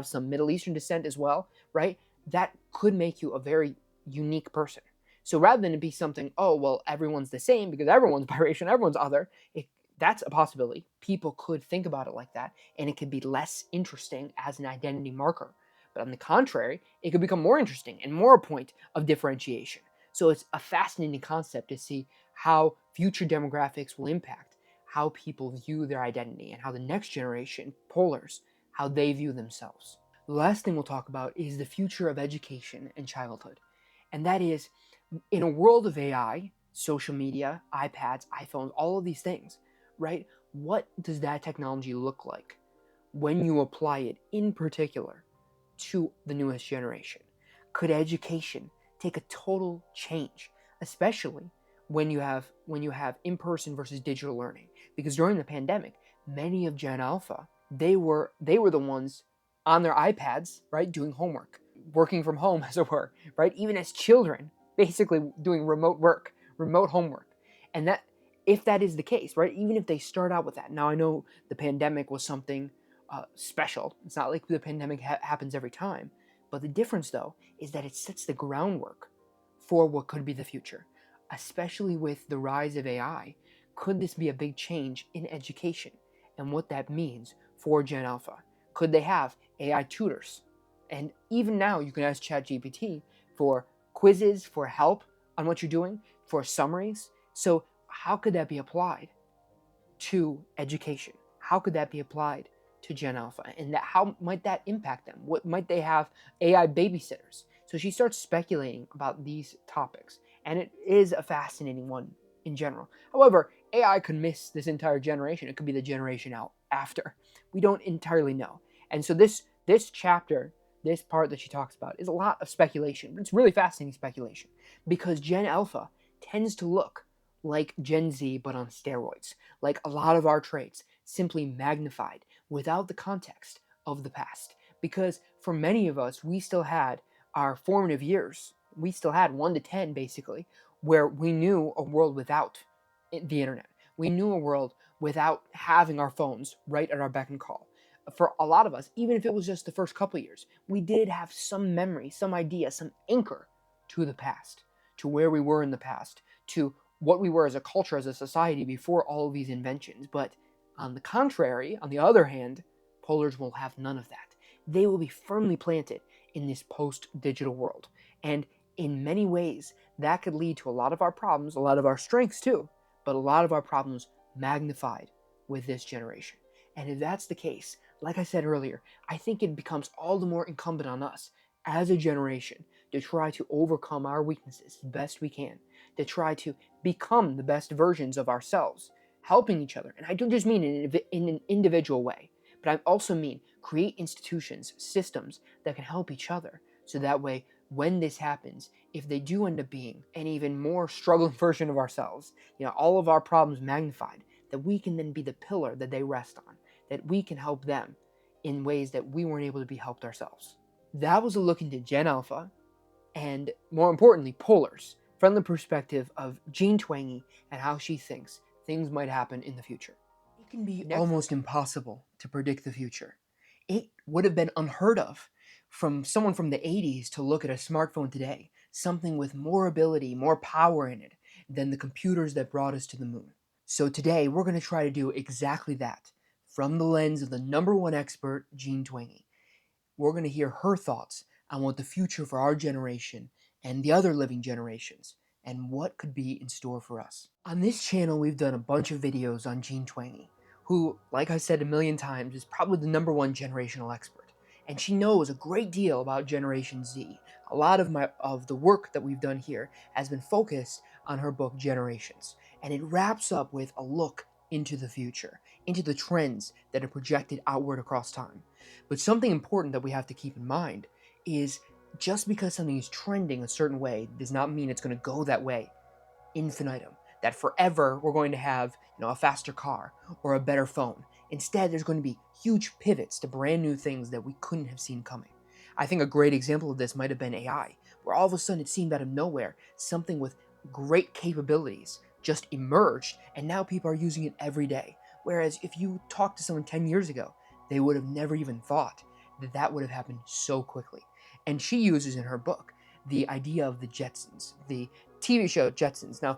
Speaker 1: some Middle Eastern descent as well, right? That could make you a very unique person. So rather than it be something, oh well, everyone's the same because everyone's biracial, everyone's other, that's a possibility. People could think about it like that, and it could be less interesting as an identity marker. But on the contrary, it could become more interesting and more a point of differentiation. So it's a fascinating concept to see how future demographics will impact how people view their identity and how the next generation, polars, how they view themselves. The last thing we'll talk about is the future of education and childhood. And that is, in a world of AI, social media, iPads, iPhones, all of these things, right? What does that technology look like when you apply it in particular to the newest generation? Could education take a total change, especially when you have in-person versus digital learning? Because during the pandemic, many of Gen Alpha, they were the ones on their iPads, right, doing homework, working from home, as it were, right? Even as children, basically doing remote work, remote homework. And that, if that is the case, right, even if they start out with that. Now, I know the pandemic was something special. It's not like the pandemic happens every time. But the difference, though, is that it sets the groundwork for what could be the future, especially with the rise of AI. Could this be a big change in education and what that means for Gen Alpha? Could they have AI tutors? And even now, you can ask ChatGPT for quizzes, for help on what you're doing, for summaries. So how could that be applied to education? How could that be applied to Gen Alpha? And how might that impact them? What might they have AI babysitters? So she starts speculating about these topics. And it is a fascinating one in general. However, AI could miss this entire generation. It could be the generation out after. We don't entirely know. And so this chapter, this part that she talks about, is a lot of speculation. It's really fascinating speculation, because Gen Alpha tends to look like Gen Z, but on steroids. Like a lot of our traits, simply magnified without the context of the past. Because for many of us, we still had our formative years. We still had 1 to 10, basically, where we knew a world without the internet. We knew a world without having our phones right at our beck and call. For a lot of us, even if it was just the first couple of years, we did have some memory, some idea, some anchor to the past, to where we were in the past, to what we were as a culture, as a society before all of these inventions. But on the contrary, on the other hand, polars will have none of that. They will be firmly planted in this post-digital world. And in many ways, that could lead to a lot of our problems, a lot of our strengths too, but a lot of our problems magnified with this generation. And if that's the case, like I said earlier, I think it becomes all the more incumbent on us as a generation to try to overcome our weaknesses the best we can, to try to become the best versions of ourselves, helping each other. And I don't just mean in an individual way, but I also mean create institutions, systems that can help each other. So that way, when this happens, if they do end up being an even more struggling version of ourselves, all of our problems magnified, that we can then be the pillar that they rest on, that we can help them in ways that we weren't able to be helped ourselves. That was a look into Gen Alpha, and more importantly, polars, from the perspective of Jean Twenge and how she thinks things might happen in the future. It can be almost impossible to predict the future. It would have been unheard of from someone from the 80s to look at a smartphone today, something with more ability, more power in it than the computers that brought us to the moon. So today we're going to try to do exactly that from the lens of the number one expert, Jean Twenge. We're going to hear her thoughts on what the future for our generation and the other living generations and what could be in store for us. On this channel, we've done a bunch of videos on Jean Twenge, who, like I said a million times, is probably the number one generational expert. And she knows a great deal about Generation Z. A lot of the work that we've done here has been focused on her book Generations, and it wraps up with a look into the future, into the trends that are projected outward across time. But something important that we have to keep in mind is just because something is trending a certain way does not mean it's going to go that way infinitum. That forever we're going to have, a faster car or a better phone. Instead, there's going to be huge pivots to brand new things that we couldn't have seen coming. I think a great example of this might have been AI, where all of a sudden it seemed out of nowhere something with great capabilities just emerged, and now people are using it every day. Whereas if you talked to someone 10 years ago, they would have never even thought that that would have happened so quickly. And she uses in her book the idea of the Jetsons, the TV show Jetsons. Now,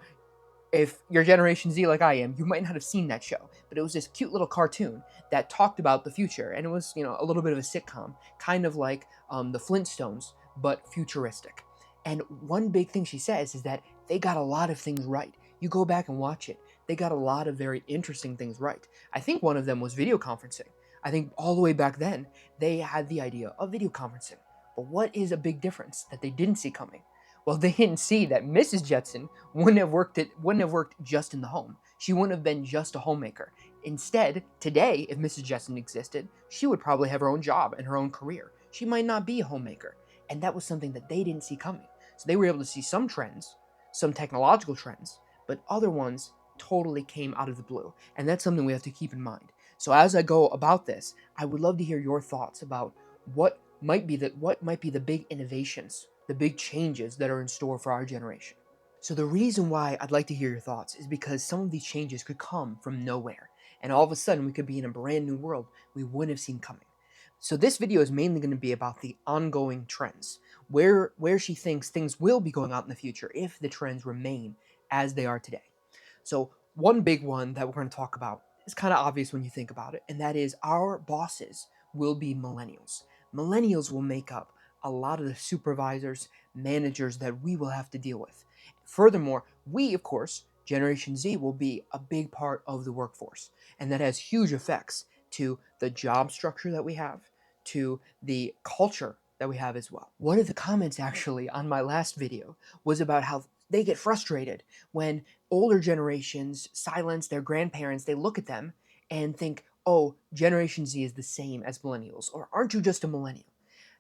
Speaker 1: if you're Generation Z like I am, you might not have seen that show, but it was this cute little cartoon that talked about the future, and it was, a little bit of a sitcom, kind of like the Flintstones, but futuristic. And one big thing she says is that they got a lot of things right. You go back and watch it, they got a lot of very interesting things right. I think one of them was video conferencing. I think all the way back then, they had the idea of video conferencing. But what is a big difference that they didn't see coming? Well, they didn't see that Mrs. Jetson wouldn't have worked just in the home. She wouldn't have been just a homemaker. Instead, today, if Mrs. Jetson existed, she would probably have her own job and her own career. She might not be a homemaker. And that was something that they didn't see coming. So they were able to see some trends, some technological trends, but other ones totally came out of the blue. And that's something we have to keep in mind. So as I go about this, I would love to hear your thoughts about what might be the big innovations, the big changes that are in store for our generation. So the reason why I'd like to hear your thoughts is because some of these changes could come from nowhere, and all of a sudden we could be in a brand new world we wouldn't have seen coming. So this video is mainly going to be about the ongoing trends, where she thinks things will be going out in the future if the trends remain as they are today. So one big one that we're going to talk about is kind of obvious when you think about it, and that is our bosses will be millennials. Millennials will make up a lot of the supervisors, managers that we will have to deal with. Furthermore, we, of course, Generation Z, will be a big part of the workforce, and that has huge effects to the job structure that we have, to the culture that we have as well. One of the comments actually on my last video was about how they get frustrated when older generations silence their grandparents. They look at them and think, oh, Generation Z is the same as millennials, or aren't you just a millennial?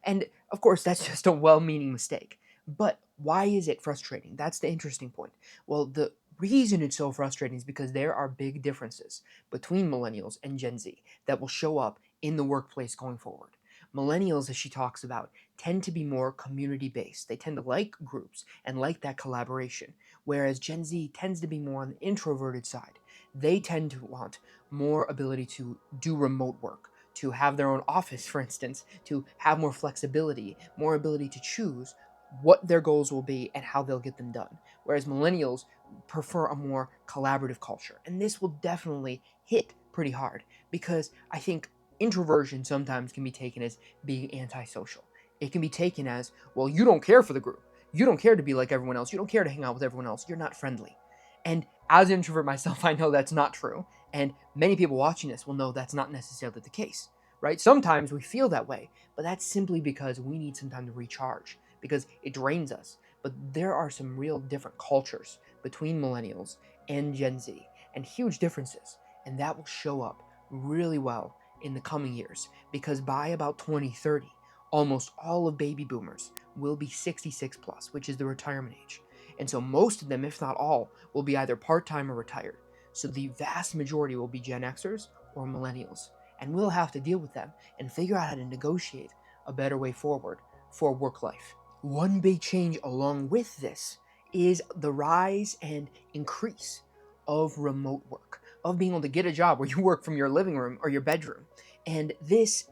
Speaker 1: And of course, that's just a well-meaning mistake. But why is it frustrating? That's the interesting point. Well, the reason it's so frustrating is because there are big differences between millennials and Gen Z that will show up in the workplace going forward. Millennials, as she talks about, tend to be more community-based. They tend to like groups and like that collaboration, whereas Gen Z tends to be more on the introverted side. They tend to want more ability to do remote work, to have their own office, for instance, to have more flexibility, more ability to choose what their goals will be and how they'll get them done. Whereas millennials prefer a more collaborative culture. And this will definitely hit pretty hard because I think introversion sometimes can be taken as being antisocial. It can be taken as, well, you don't care for the group. You don't care to be like everyone else. You don't care to hang out with everyone else. You're not friendly. And as an introvert myself, I know that's not true. And many people watching this will know that's not necessarily the case, right? Sometimes we feel that way, but that's simply because we need some time to recharge because it drains us. But there are some real different cultures between millennials and Gen Z and huge differences. And that will show up really well in the coming years because by about 2030, almost all of baby boomers will be 66 plus, which is the retirement age. And so most of them, if not all, will be either part-time or retired. So the vast majority will be Gen Xers or millennials. And we'll have to deal with them and figure out how to negotiate a better way forward for work life. One big change along with this is the rise and increase of remote work, of being able to get a job where you work from your living room or your bedroom. And this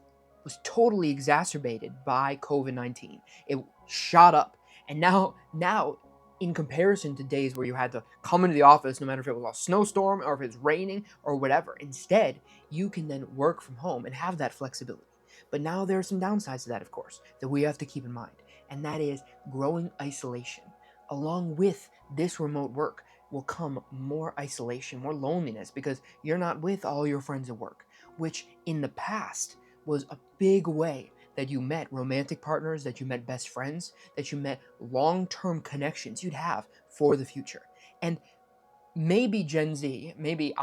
Speaker 1: was totally exacerbated by COVID-19. It shot up. And now in comparison to days where you had to come into the office no matter if it was a snowstorm or if it's raining or whatever, instead, you can then work from home and have that flexibility. But now there are some downsides to that, of course, that we have to keep in mind. And that is growing isolation. Along with this remote work will come more isolation, more loneliness, because you're not with all your friends at work, which in the past was a big way that you met romantic partners, that you met best friends, that you met long term connections you'd have for the future. And maybe Gen Z, maybe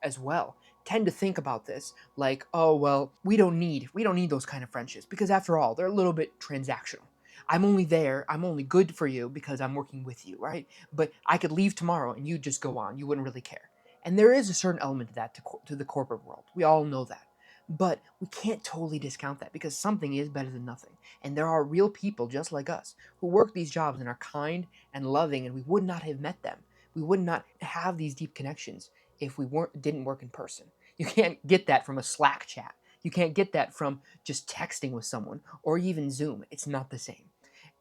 Speaker 1: as well, tend to think about this like, oh well, we don't need those kind of friendships because after all, they're a little bit transactional. I'm only good for you because I'm working with you, right? But I could leave tomorrow and you just go on. You wouldn't really care. And there is a certain element to that to the corporate world. We all know that. But we can't totally discount that because something is better than nothing. And there are real people just like us who work these jobs and are kind and loving, and we would not have met them, we would not have these deep connections if we didn't work in person. You can't get that from a Slack chat. You can't get that from just texting with someone or even Zoom. It's not the same.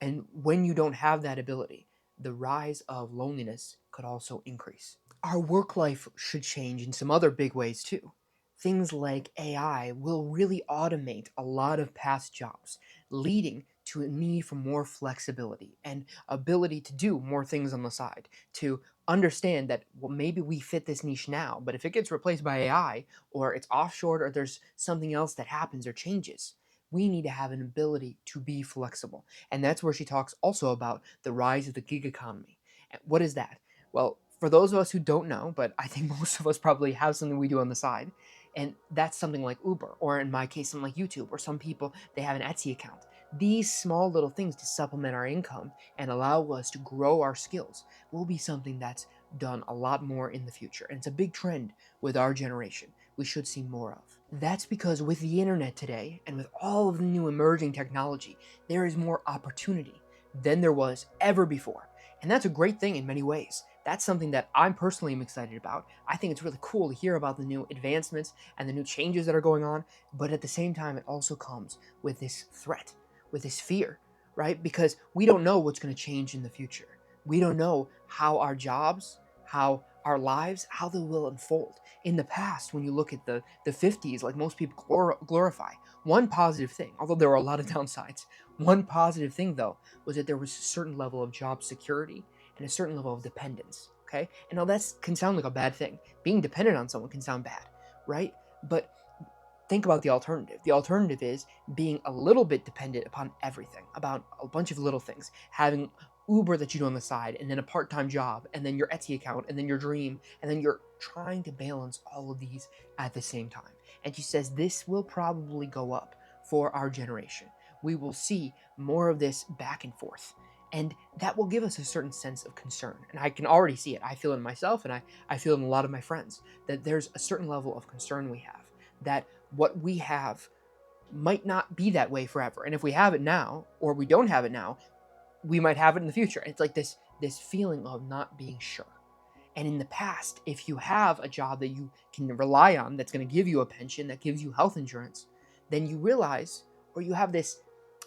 Speaker 1: And when you don't have that ability, the rise of loneliness could also increase. Our work life should change in some other big ways too. Things like AI will really automate a lot of past jobs, leading to a need for more flexibility and ability to do more things on the side, to understand that, well, maybe we fit this niche now, but if it gets replaced by AI or it's offshored or there's something else that happens or changes, we need to have an ability to be flexible. And that's where she talks also about the rise of the gig economy. And what is that? Well, for those of us who don't know, but I think most of us probably have something we do on the side, and that's something like Uber, or in my case, something like YouTube, or some people, they have an Etsy account. These small little things to supplement our income and allow us to grow our skills will be something that's done a lot more in the future. And it's a big trend with our generation. We should see more of. That's because with the internet today and with all of the new emerging technology, there is more opportunity than there was ever before. And that's a great thing in many ways. That's something that I'm personally am excited about. I think it's really cool to hear about the new advancements and the new changes that are going on, but at the same time, it also comes with this threat, with this fear, right? Because we don't know what's going to change in the future. We don't know how our jobs, how our lives, how they will unfold. In the past, when you look at the 50s, like most people glorify, one positive thing, although there were a lot of downsides, one positive thing though was that there was a certain level of job security and a certain level of dependence. Okay, and now that can sound like a bad thing. Being dependent on someone can sound bad, right? But think about the alternative. The alternative is being a little bit dependent upon everything, about a bunch of little things, having Uber that you do on the side, and then a part time job, and then your Etsy account, and then your dream, and then you're trying to balance all of these at the same time. And she says this will probably go up for our generation. We will see more of this back and forth. And that will give us a certain sense of concern. And I can already see it. I feel it in myself, and I feel it in a lot of my friends, that there's a certain level of concern we have, that what we have might not be that way forever. And if we have it now, or we don't have it now, we might have it in the future. It's like this feeling of not being sure. And in the past, if you have a job that you can rely on, that's going to give you a pension, that gives you health insurance, then you realize, or you have this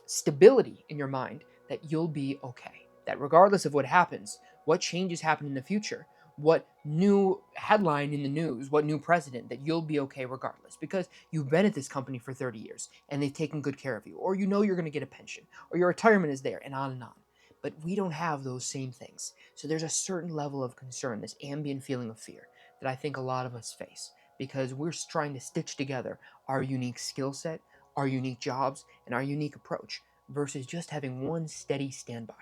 Speaker 1: stability in your mind that you'll be okay. That regardless of what happens, what changes happen in the future, what new headline in the news, what new president, that you'll be okay regardless because you've been at this company for 30 years and they've taken good care of you, or you know you're going to get a pension, or your retirement is there, and on and on. But we don't have those same things. So there's a certain level of concern, this ambient feeling of fear that I think a lot of us face because we're trying to stitch together our unique skill set, our unique jobs, and our unique approach versus just having one steady standby.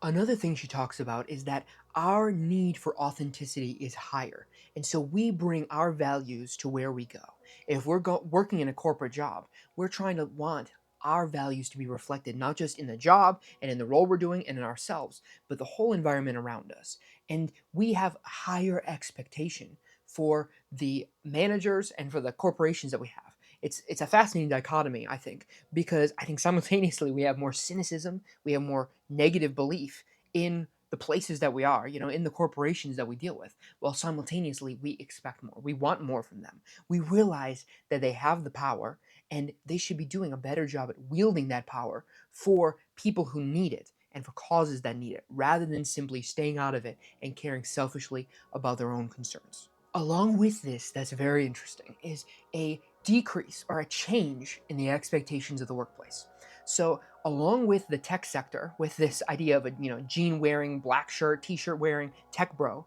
Speaker 1: Another thing she talks about is that our need for authenticity is higher. And so we bring our values to where we go. If we're working in a corporate job, we're trying to want our values to be reflected not just in the job and in the role we're doing and in ourselves, but the whole environment around us. And we have higher expectation for the managers and for the corporations that we have. It's a fascinating dichotomy, I think, because I think simultaneously we have more cynicism, we have more negative belief in the places that we are, in the corporations that we deal with, while simultaneously we expect more. We want more from them. We realize that they have the power and they should be doing a better job at wielding that power for people who need it and for causes that need it, rather than simply staying out of it and caring selfishly about their own concerns. Along with this, that's very interesting, is a decrease or a change in the expectations of the workplace. So, along with the tech sector, with this idea of a jean wearing, black shirt, t-shirt wearing tech bro,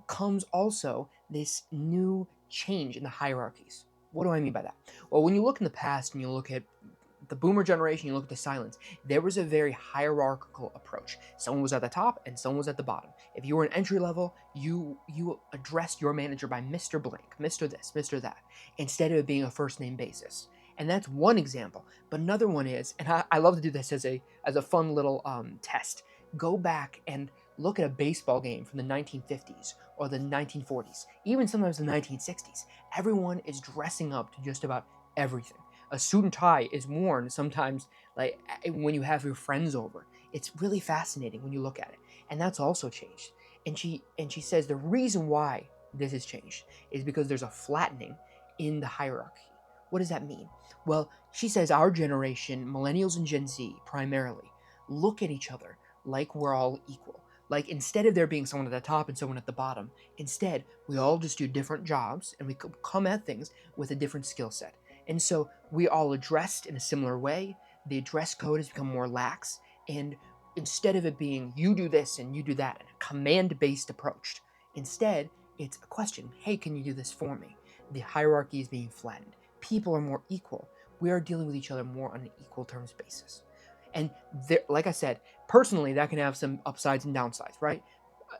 Speaker 1: comes also this new change in the hierarchies. What do I mean by that? Well, when you look in the past and you look at the boomer generation, you look at the silence, there was a very hierarchical approach. Someone was at the top and someone was at the bottom. If you were an entry level, you addressed your manager by Mr. Blank, Mr. this, Mr. that, instead of it being a first name basis. And that's one example. But another one is, and I love to do this as a fun little test. Go back and look at a baseball game from the 1950s or the 1940s, even sometimes the 1960s. Everyone is dressing up to just about everything. A suit and tie is worn sometimes, like when you have your friends over. It's really fascinating when you look at it, and that's also changed. And she says the reason why this has changed is because there's a flattening in the hierarchy. What does that mean? Well, she says our generation, millennials and Gen Z primarily, look at each other like we're all equal. Like, instead of there being someone at the top and someone at the bottom, instead we all just do different jobs and we come at things with a different skill set. And so we all are dressed in a similar way. The dress code has become more lax. And instead of it being you do this and you do that, and a command-based approach, instead it's a question. Hey, can you do this for me? The hierarchy is being flattened. People are more equal. We are dealing with each other more on an equal terms basis. And there, like I said, personally, that can have some upsides and downsides, right?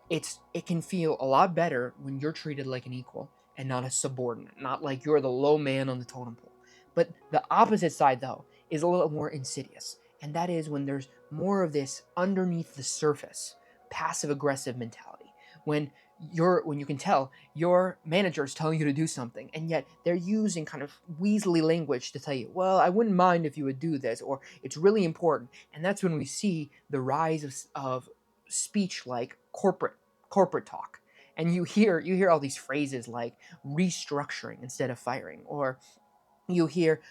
Speaker 1: It can feel a lot better when you're treated like an equal and not a subordinate, not like you're the low man on the totem pole. But the opposite side, though, is a little more insidious, and that is when there's more of this underneath the surface passive aggressive mentality. When you can tell your manager is telling you to do something, and yet they're using kind of weaselly language to tell you, well, I wouldn't mind if you would do this, or it's really important. And that's when we see the rise of speech like corporate talk. And you hear all these phrases like restructuring instead of firing, or you hear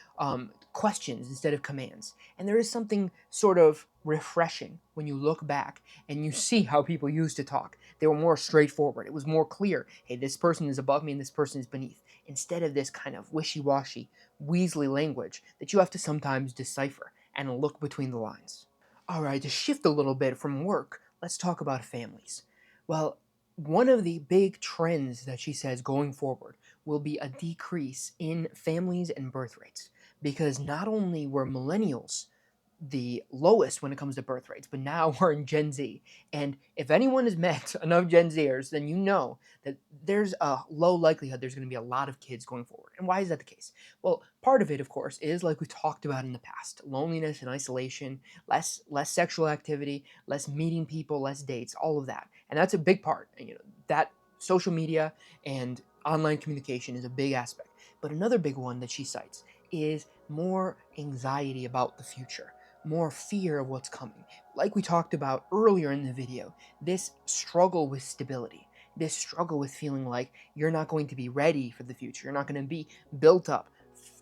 Speaker 1: questions instead of commands. And there is something sort of refreshing when you look back and you see how people used to talk. They were more straightforward. It was more clear. Hey, this person is above me and this person is beneath. Instead of this kind of wishy-washy, weaselly language that you have to sometimes decipher and look between the lines. All right, to shift a little bit from work, let's talk about families. Well, one of the big trends that she says going forward will be a decrease in families and birth rates, because not only were millennials the lowest when it comes to birth rates, but now we're in Gen Z. And if anyone has met enough Gen Zers, then you know that there's a low likelihood there's going to be a lot of kids going forward. And why is that the case? Well, part of it, of course, is like we talked about in the past: loneliness and isolation, less sexual activity, less meeting people, less dates, all of that. And that's a big part. And, that social media and online communication is a big aspect. But another big one that she cites is more anxiety about the future, more fear of what's coming. Like we talked about earlier in the video, this struggle with stability, this struggle with feeling like you're not going to be ready for the future, you're not going to be built up,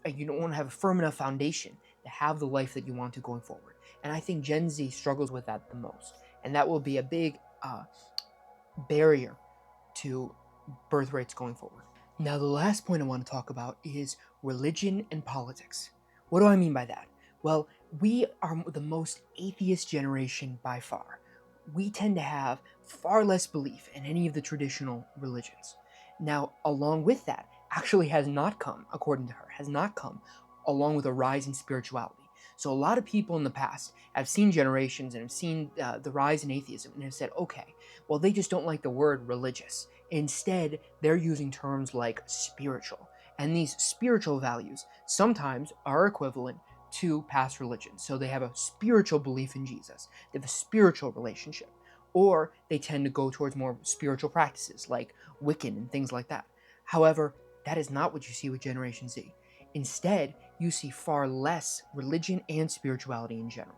Speaker 1: you don't want to have a firm enough foundation to have the life that you want to going forward. And I think Gen Z struggles with that the most. And that will be a big barrier to birth rates going forward. Now, the last point I want to talk about is religion and politics. What do I mean by that? Well, we are the most atheist generation by far. We tend to have far less belief in any of the traditional religions. Now, along with that, actually has not come, according to her, has not come along with a rise in spirituality. So a lot of people in the past have seen generations and have seen the rise in atheism and have said, okay, well, they just don't like the word religious. Instead, they're using terms like spiritual. And these spiritual values sometimes are equivalent to past religions. So they have a spiritual belief in Jesus, they have a spiritual relationship. Or they tend to go towards more spiritual practices like Wiccan and things like that. However, that is not what you see with Generation Z. Instead, you see far less religion and spirituality in general.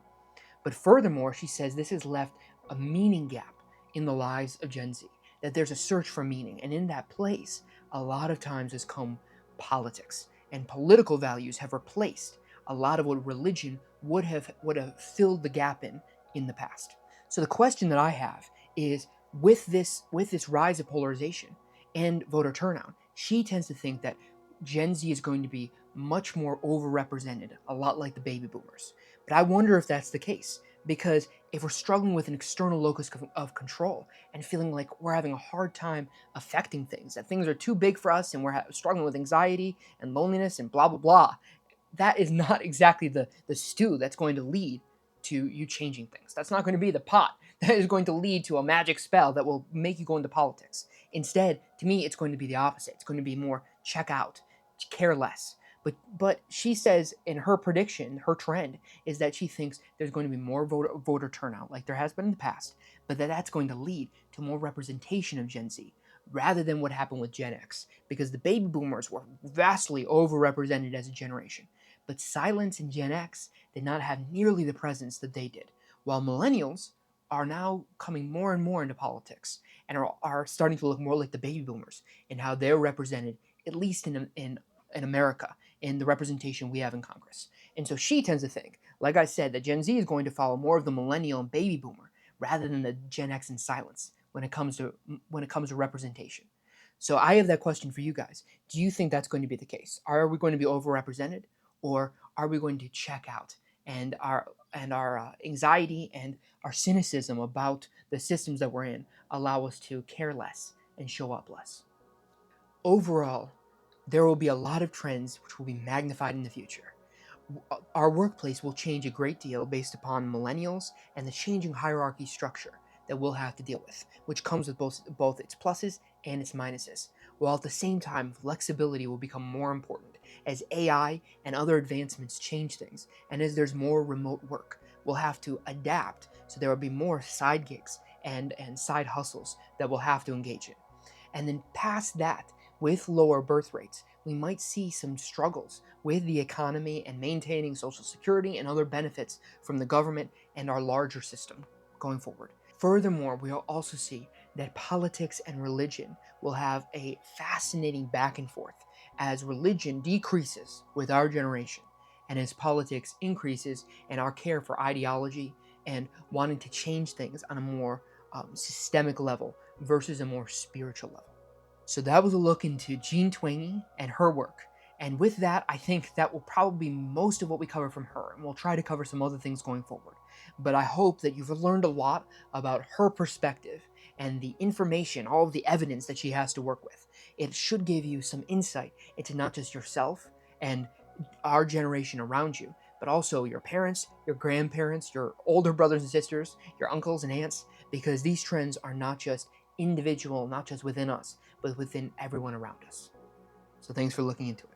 Speaker 1: But furthermore, she says this has left a meaning gap in the lives of Gen Z, that there's a search for meaning, and in that place, a lot of times has come politics, and political values have replaced a lot of what religion would have filled the gap in the past. So the question that I have is, with this rise of polarization and voter turnout, she tends to think that Gen Z is going to be much more overrepresented, a lot like the baby boomers. But I wonder if that's the case, because if we're struggling with an external locus of control and feeling like we're having a hard time affecting things, that things are too big for us and we're struggling with anxiety and loneliness and blah, blah, blah, that is not exactly the stew that's going to lead to you changing things. That's not going to be the pot that is going to lead to a magic spell that will make you go into politics. Instead, to me, it's going to be the opposite. It's going to be more check out, care less. But she says in her prediction, her trend is that she thinks there's going to be more voter turnout, like there has been in the past, but that's going to lead to more representation of Gen Z rather than what happened with Gen X, because the baby boomers were vastly overrepresented as a generation. But silence in Gen X did not have nearly the presence that they did, while millennials are now coming more and more into politics and are starting to look more like the baby boomers in how they're represented, at least in America, in the representation we have in Congress. And so she tends to think, like I said, that Gen Z is going to follow more of the millennial and baby boomer rather than the Gen X in silence when it comes to representation. So I have that question for you guys. Do you think that's going to be the case? Are we going to be overrepresented, or are we going to check out, and our anxiety and our cynicism about the systems that we're in allow us to care less and show up less? Overall, there will be a lot of trends which will be magnified in the future. Our workplace will change a great deal based upon millennials and the changing hierarchy structure that we'll have to deal with, which comes with both its pluses and its minuses. While at the same time, flexibility will become more important as AI and other advancements change things, and as there's more remote work, we'll have to adapt. So there will be more side gigs and side hustles that we'll have to engage in. And then past that, with lower birth rates, we might see some struggles with the economy and maintaining Social Security and other benefits from the government and our larger system going forward. Furthermore, we'll also see that politics and religion will have a fascinating back and forth as religion decreases with our generation and as politics increases in our care for ideology and wanting to change things on a more systemic level versus a more spiritual level. So that was a look into Jean Twenge and her work. And with that, I think that will probably be most of what we cover from her, and we'll try to cover some other things going forward. But I hope that you've learned a lot about her perspective and the information, all of the evidence that she has to work with. It should give you some insight into not just yourself and our generation around you, but also your parents, your grandparents, your older brothers and sisters, your uncles and aunts, because these trends are not just individual, not just within us, but within everyone around us. So thanks for looking into it.